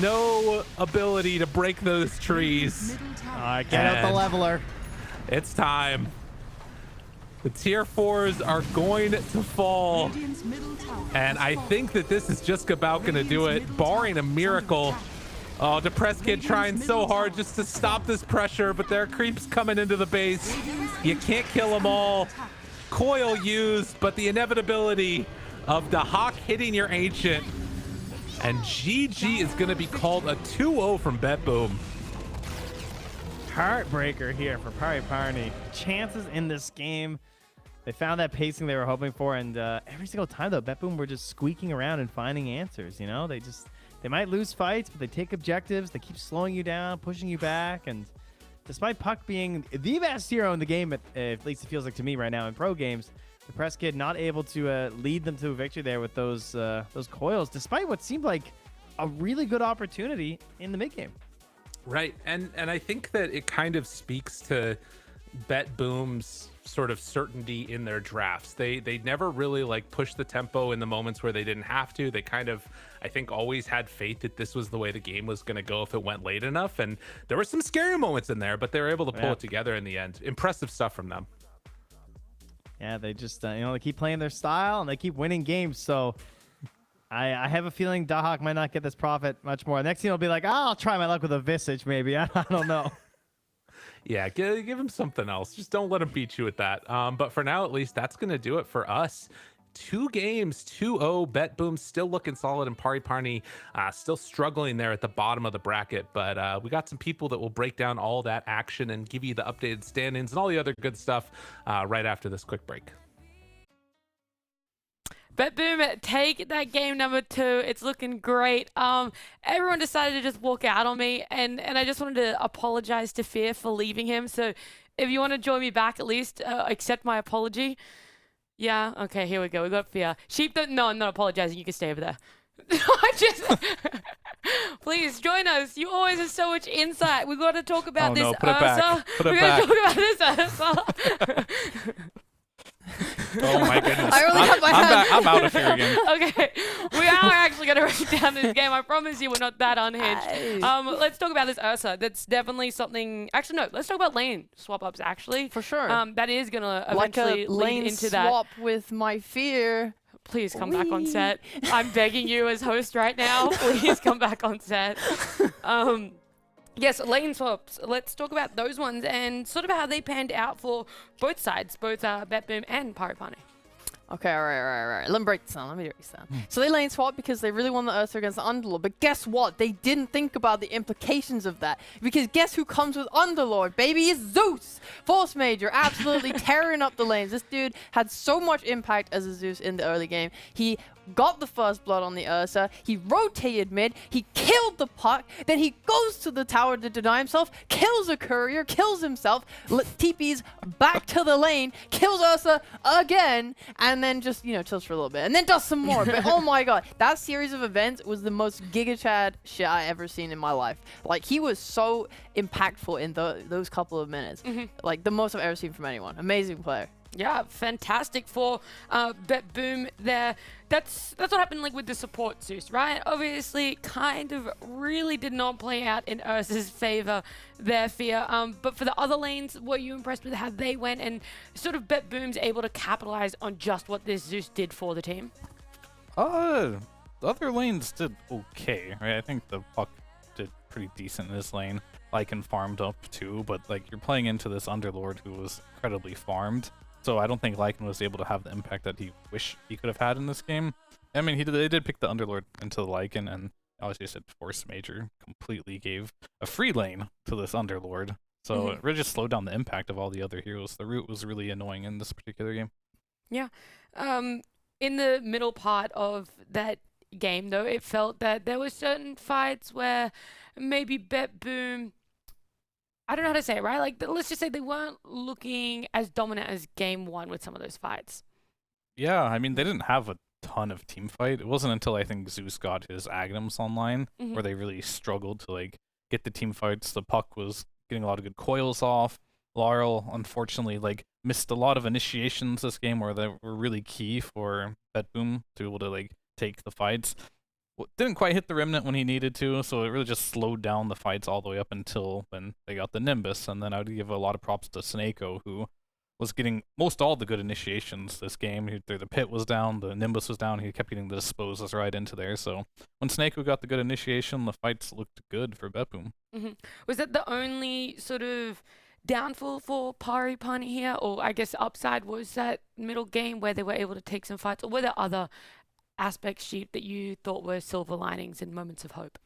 No ability to break those trees. Get out the leveler. It's time. The tier 4s are going to fall. And I think that this is just about going to do it, barring a miracle. Oh, Depressed Kid trying so hard just to stop this pressure, but there are creeps coming into the base. You can't kill them all. Coil used, but the inevitability of the Hawk hitting your Ancient And GG is going to be called a 2-0 from BetBoom. Heartbreaker here for Pari Parni. Chances in this game. They found that pacing they were hoping for, and every single time, though, BetBoom were just squeaking around and finding answers, you know? They might lose fights, but they take objectives. They keep slowing you down, pushing you back, and despite Puck being the best hero in the game, at least it feels like to me right now in pro games, the press kid not able to lead them to a victory there with those coils, despite what seemed like a really good opportunity in the mid game. Right, and I think that it kind of speaks to BetBoom's sort of certainty in their drafts. They never really like pushed the tempo in the moments where they didn't have to. They kind of, I think, always had faith that this was the way the game was going to go if it went late enough. And there were some scary moments in there, but they were able to pull it together in the end. Impressive stuff from them. Yeah, they just they keep playing their style and they keep winning games. So I have a feeling Dahak might not get this profit much more. Next team will be like, I'll try my luck with a Visage maybe. I don't know. Yeah, give him something else. Just don't let him beat you with that. But for now, at least, that's going to do it for us. 2 games, 2-0. BetBoom still looking solid, and Pari Parni still struggling there at the bottom of the bracket. But we got some people that will break down all that action and give you the updated standings and all the other good stuff right after this quick break. BetBoom, take that game number 2. It's looking great. Everyone decided to just walk out on me, and I just wanted to apologize to Fear for leaving him. So if you want to join me back, at least accept my apology. Yeah, okay, here we go. We got Fear. Sheep, no, I'm not apologizing. You can stay over there. Please join us. You always have so much insight. We got to talk about this put it back. Put it we back. got to talk about this Ursa. Oh my goodness. I only have my hand. I'm out of here again. Okay, we are actually going to break down this game. I promise you we're not that unhinged. Let's talk about this Ursa. That's definitely something. Actually, no, let's talk about lane swap-ups, actually. For sure. That is going to Like eventually a lead lane into that. swap with my Fear. Please come back on set. I'm begging you as host right now. Please come back on set. Yes, lane swaps. Let's talk about those ones and sort of how they panned out for both sides, both BetBoom and Pari Parni. Okay, all right. Let me break this down. So they lane swap because they really want the Ursa against the Underlord. But guess what? They didn't think about the implications of that. Because guess who comes with Underlord, baby? It's Zeus! Force Major, absolutely tearing up the lanes. This dude had so much impact as a Zeus in the early game. He got the first blood on the Ursa. He rotated mid. He killed the Puck. Then he goes to the tower to deny himself, kills a courier, kills himself, TPs back to the lane, kills Ursa again, and then just, chills for a little bit. And then does some more. But oh my god, that series of events was the most Giga Chad shit I ever seen in my life. Like, he was so impactful in those couple of minutes. Like, the most I've ever seen from anyone. Amazing player. Yeah, fantastic for BetBoom there. That's what happened like with the support Zeus, right? Obviously, kind of really did not play out in Ursa's favor there, Fear. But for the other lanes, were you impressed with how they went and sort of BetBoom's able to capitalize on just what this Zeus did for the team? The other lanes did okay, right? I think the Puck did pretty decent in this lane. Lycan farmed up too, but like you're playing into this Underlord who was incredibly farmed. So I don't think Lycan was able to have the impact that he wished he could have had in this game. I mean, they did pick the Underlord into the Lycan, and obviously said Force Major completely gave a free lane to this Underlord. So it really just slowed down the impact of all the other heroes. The route was really annoying in this particular game. Yeah. In the middle part of that game, though, it felt that there were certain fights where maybe BetBoom, I don't know how to say it, right? Like, let's just say they weren't looking as dominant as game 1 with some of those fights. Yeah, I mean, they didn't have a ton of team fight. It wasn't until I think Zeus got his Aghanim's online where they really struggled to, like, get the team fights. The Puck was getting a lot of good coils off. Laurel, unfortunately, like, missed a lot of initiations this game where they were really key for BetBoom to be able to, like, take the fights. Didn't quite hit the remnant when he needed to, so it really just slowed down the fights all the way up until when they got the Nimbus. And then I would give a lot of props to Snako, who was getting most all the good initiations this game. The pit was down, the Nimbus was down, he kept getting the disposes right into there. So when Snako got the good initiation, the fights looked good for BetBoom. Was that the only sort of downfall for Pari Parni here? Or I guess upside was that middle game where they were able to take some fights? Or were there other aspects, Sheep, that you thought were silver linings and moments of hope?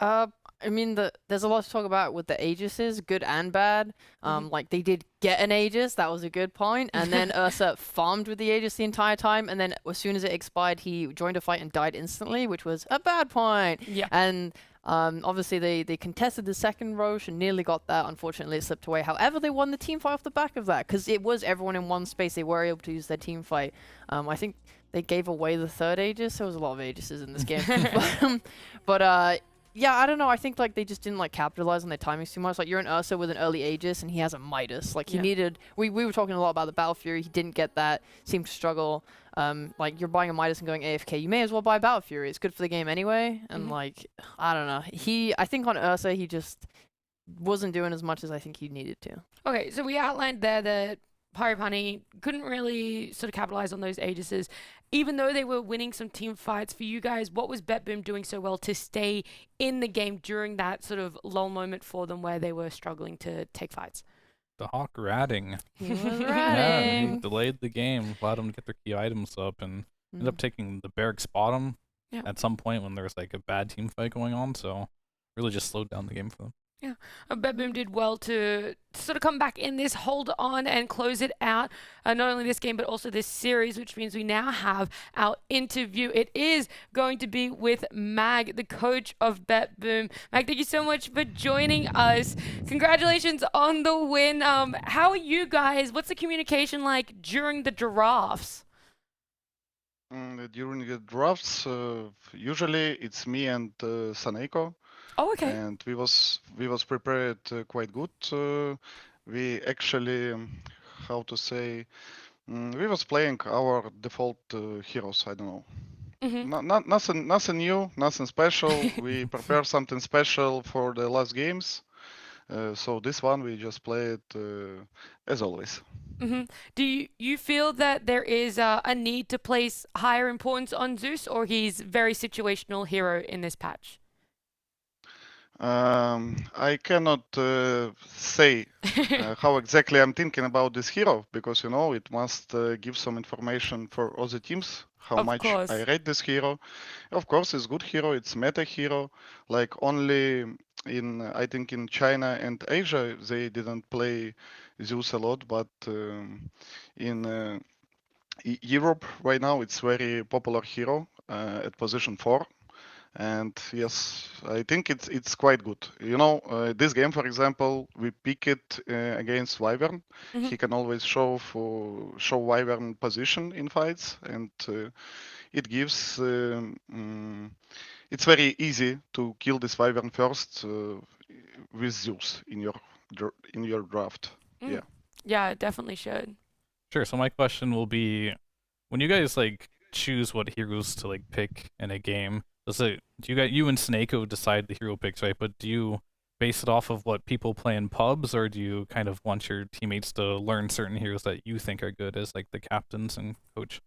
I mean, there's a lot to talk about with the Aegises, good and bad. Like they did get an Aegis, that was a good point, and then Ursa farmed with the Aegis the entire time, and then as soon as it expired, he joined a fight and died instantly, which was a bad point. Yeah. And obviously they contested the second Roche and nearly got that. Unfortunately, it slipped away. However, they won the team fight off the back of that because it was everyone in one space. They were able to use their team fight. I think they gave away the third Aegis. There was a lot of Aegises in this game. but yeah, I don't know. I think like they just didn't like capitalize on their timings too much. Like you're an Ursa with an early Aegis, and he has a Midas. Like he needed. We were talking a lot about the Battle Fury. He didn't get that. Seemed to struggle. Like you're buying a Midas and going AFK. You may as well buy Battle Fury. It's good for the game anyway. And like I don't know. I think on Ursa he just wasn't doing as much as I think he needed to. Okay, so we outlined there that Pari Parni couldn't really sort of capitalize on those Aegises. Even though they were winning some team fights, for you guys, what was BetBoom doing so well to stay in the game during that sort of lull moment for them where they were struggling to take fights? The Hawk ratting. He was Yeah, he ratting. delayed the game, allowed them to get their key items up, and ended up taking the barracks bottom at some point when there was like a bad team fight going on. So really just slowed down the game for them. Yeah, BetBoom did well to sort of come back in this, hold on and close it out. Not only this game, but also this series, which means we now have our interview. It is going to be with Mag, the coach of BetBoom. Mag, thank you so much for joining us. Congratulations on the win. How are you guys? What's the communication like during the drafts? During the drafts, usually it's me and Saneko. Oh, okay. And we was prepared quite good. We actually, how to say, we was playing our default heroes. I don't know. Nothing new, nothing special. We prepare something special for the last games. So this one we just play it as always. Do you feel that there is a need to place higher importance on Zeus, or he's very situational hero in this patch? I cannot say how exactly I'm thinking about this hero because it must give some information for other teams how Of much course. I rate this hero. Of course, it's good hero. It's meta hero. Like only I think in China and Asia they didn't play Zeus a lot, but in Europe right now it's very popular hero at position 4. And yes, I think it's quite good. This game, for example, we pick it against Wyvern. He can always show Wyvern position in fights, and it gives. It's very easy to kill this Wyvern first with Zeus in your draft. Yeah. Yeah, it definitely should. Sure. So my question will be, when you guys like choose what heroes to like pick in a game, you and Snako decide the hero picks, right? But do you base it off of what people play in pubs, or do you kind of want your teammates to learn certain heroes that you think are good as like the captains and coach?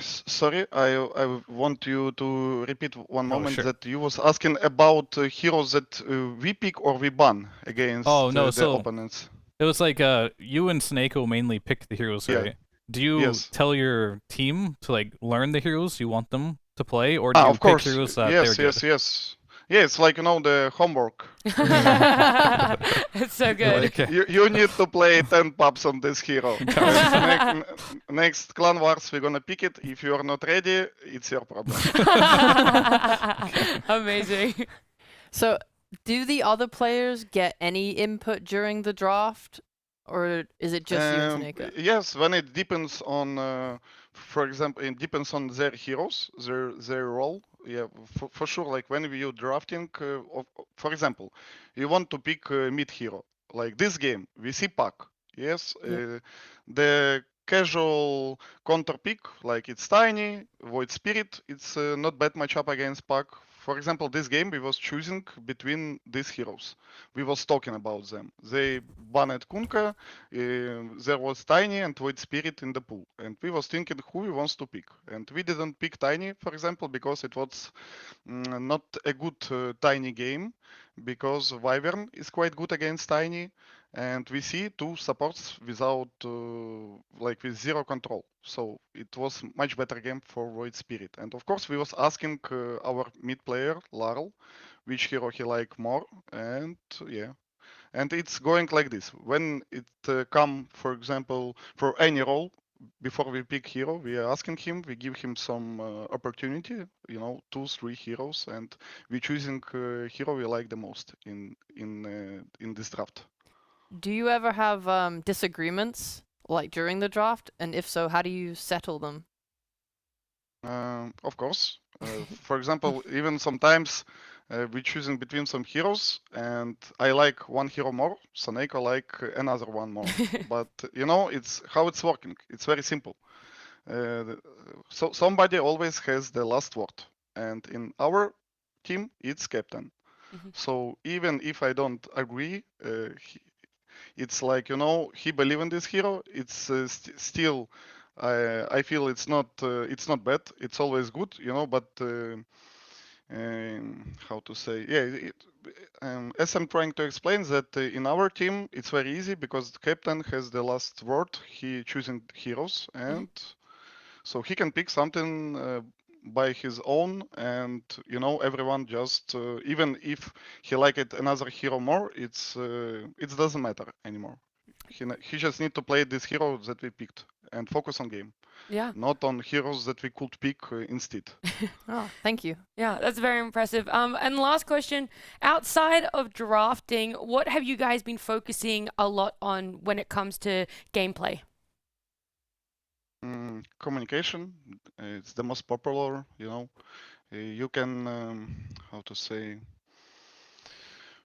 Sorry, I want you to repeat one moment sure. that you was asking about heroes that we pick or we ban against the opponents. It was like you and Snako mainly pick the heroes, right? Do you tell your team to like learn the heroes you want them to play, or do you pick heroes that they're good? Yes. Yeah, it's like the homework. It's so good. Okay. You need to play 10 pubs on this hero. Next Clan Wars, we're gonna pick it. If you are not ready, it's your problem. Amazing. So, do the other players get any input during the draft? Or is it just you and Snako? Yes, when it depends on, for example, it depends on their heroes, their role. Yeah, for sure. Like when you're drafting, for example, you want to pick a mid hero. Like this game, we see Pac. Yes, the casual counter pick, like it's Tiny, Void Spirit. It's not bad matchup against Pac. For example, this game we was choosing between these heroes. We was talking about them. They banned Kunka, there was Tiny and Void Spirit in the pool. And we was thinking who we wants to pick. And we didn't pick Tiny, for example, because it was not a good Tiny game. Because Wyvern is quite good against Tiny. and we see 2 supports without like with 0 control. So it was much better game for Void Spirit. And of course we was asking our mid player Laryl which hero he like more, and yeah. And it's going like this. When it come, for example, for any role, before we pick hero, we are asking him, we give him some opportunity, 2, 3 heroes, and we choosing hero we like the most in this draft. Do you ever have disagreements like during the draft? And if so, how do you settle them? Of course. For example, even sometimes we're choosing between some heroes, and I like one hero more, Saneko like another one more. But it's how it's working. It's very simple. So somebody always has the last word, and in our team, it's captain. So even if I don't agree, it's like he believe in this hero. It's still. I feel it's not bad. It's always good, But how to say? Yeah, as I'm trying to explain that in our team it's very easy because the captain has the last word. He choosing heroes, and so he can pick something by his own, and everyone just even if he like it another hero more, it doesn't matter anymore. He just need to play this hero that we picked and focus on game. Yeah. Not on heroes that we could pick instead. Oh, thank you. Yeah, that's very impressive. And last question, outside of drafting, what have you guys been focusing a lot on when it comes to gameplay? Communication, it's the most popular, you can, how to say,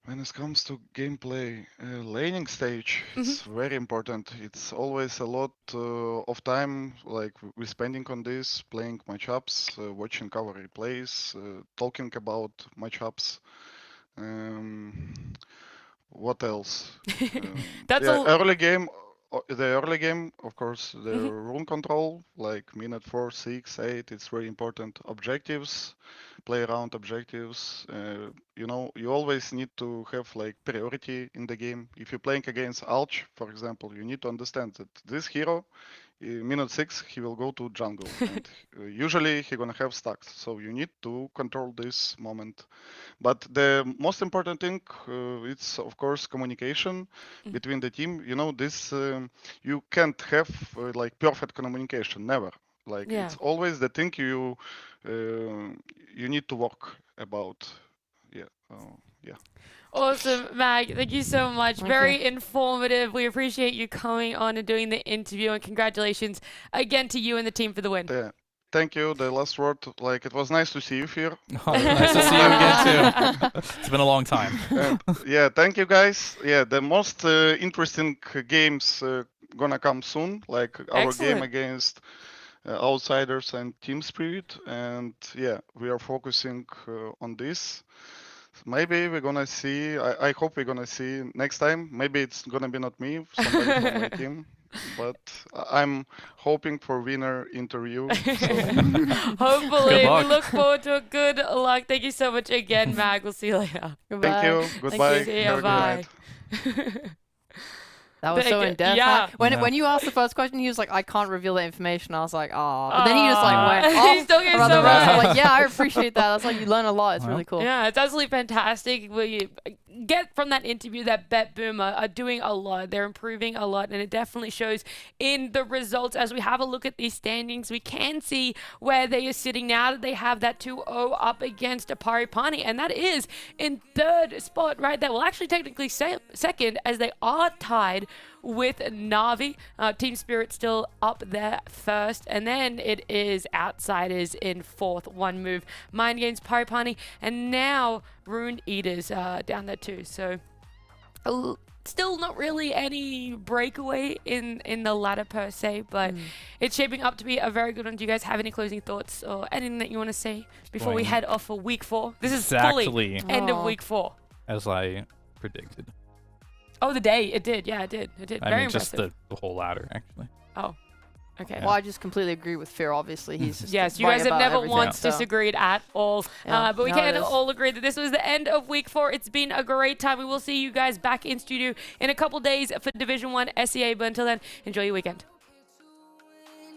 when it comes to gameplay, laning stage, it's very important. It's always a lot of time, like we're spending on this, playing matchups, watching our replays, talking about matchups. What else? That's yeah, early game. The early game, of course, the rune control, like minute 4, 6, 8, it's very important. Objectives, play around objectives. You always need to have like priority in the game. If you're playing against Alch, for example, you need to understand that this hero, minute 6, he will go to jungle, and usually he gonna have stacks. So you need to control this moment. But the most important thing, it's of course communication between the team. This you can't have like perfect communication, never. Like it's always the thing you need to work about. Yeah. Yeah. Awesome, Mag. Thank you so much. Very informative. We appreciate you coming on and doing the interview, and congratulations again to you and the team for the win. Thank you. The last word, like it was nice to see you here. Oh, nice to see you again too. It's been a long time. Yeah, thank you guys. Yeah, the most interesting games gonna come soon, like our game against Outsiders and Team Spirit, and yeah, we are focusing on this. Maybe we're gonna see. I hope we're gonna see next time. Maybe it's gonna be not me, somebody from my team. But I'm hoping for winner interview. So. Hopefully, we look forward to it. Good luck. Thank you so much again, Mag. We'll see you later. Goodbye. Thank you. Goodbye. See you. Bye. That was so in depth. Yeah. When you asked the first question, he was like, "I can't reveal that information." I was like, "Oh," but then he just like went off. He's still getting so I'm much. like, "Yeah, I appreciate that. That's like you learn a lot. It's really cool." Yeah, it's absolutely fantastic. We get from that interview that BetBoom are doing a lot. They're improving a lot, and it definitely shows in the results. As we have a look at these standings, we can see where they are sitting now that they have that 2-0 up against a Pari Parni, and that is in third spot right there. Well, actually, technically second, as they are tied with Na'Vi. Team Spirit still up there first, and then it is Outsiders in fourth, one move. Mind Games, Pari Parni, and now Rune Eaters down there too. So still not really any breakaway in the ladder per se, but it's shaping up to be a very good one. Do you guys have any closing thoughts or anything that you want to say before we head off for week 4? This is fully end of week 4. As I predicted. Oh, the day. It did. Yeah, it did. It did. I Very mean, impressive. just the whole ladder, actually. Oh. Okay. Well, I just completely agree with Fear. Obviously, he's just Yes, you right guys have about never everything, once so- disagreed at all. Yeah, But we no, can it is. all agree that this was the end of week 4. It's been a great time. We will see you guys back in studio in a couple days for Division 1 SEA. But until then, enjoy your weekend.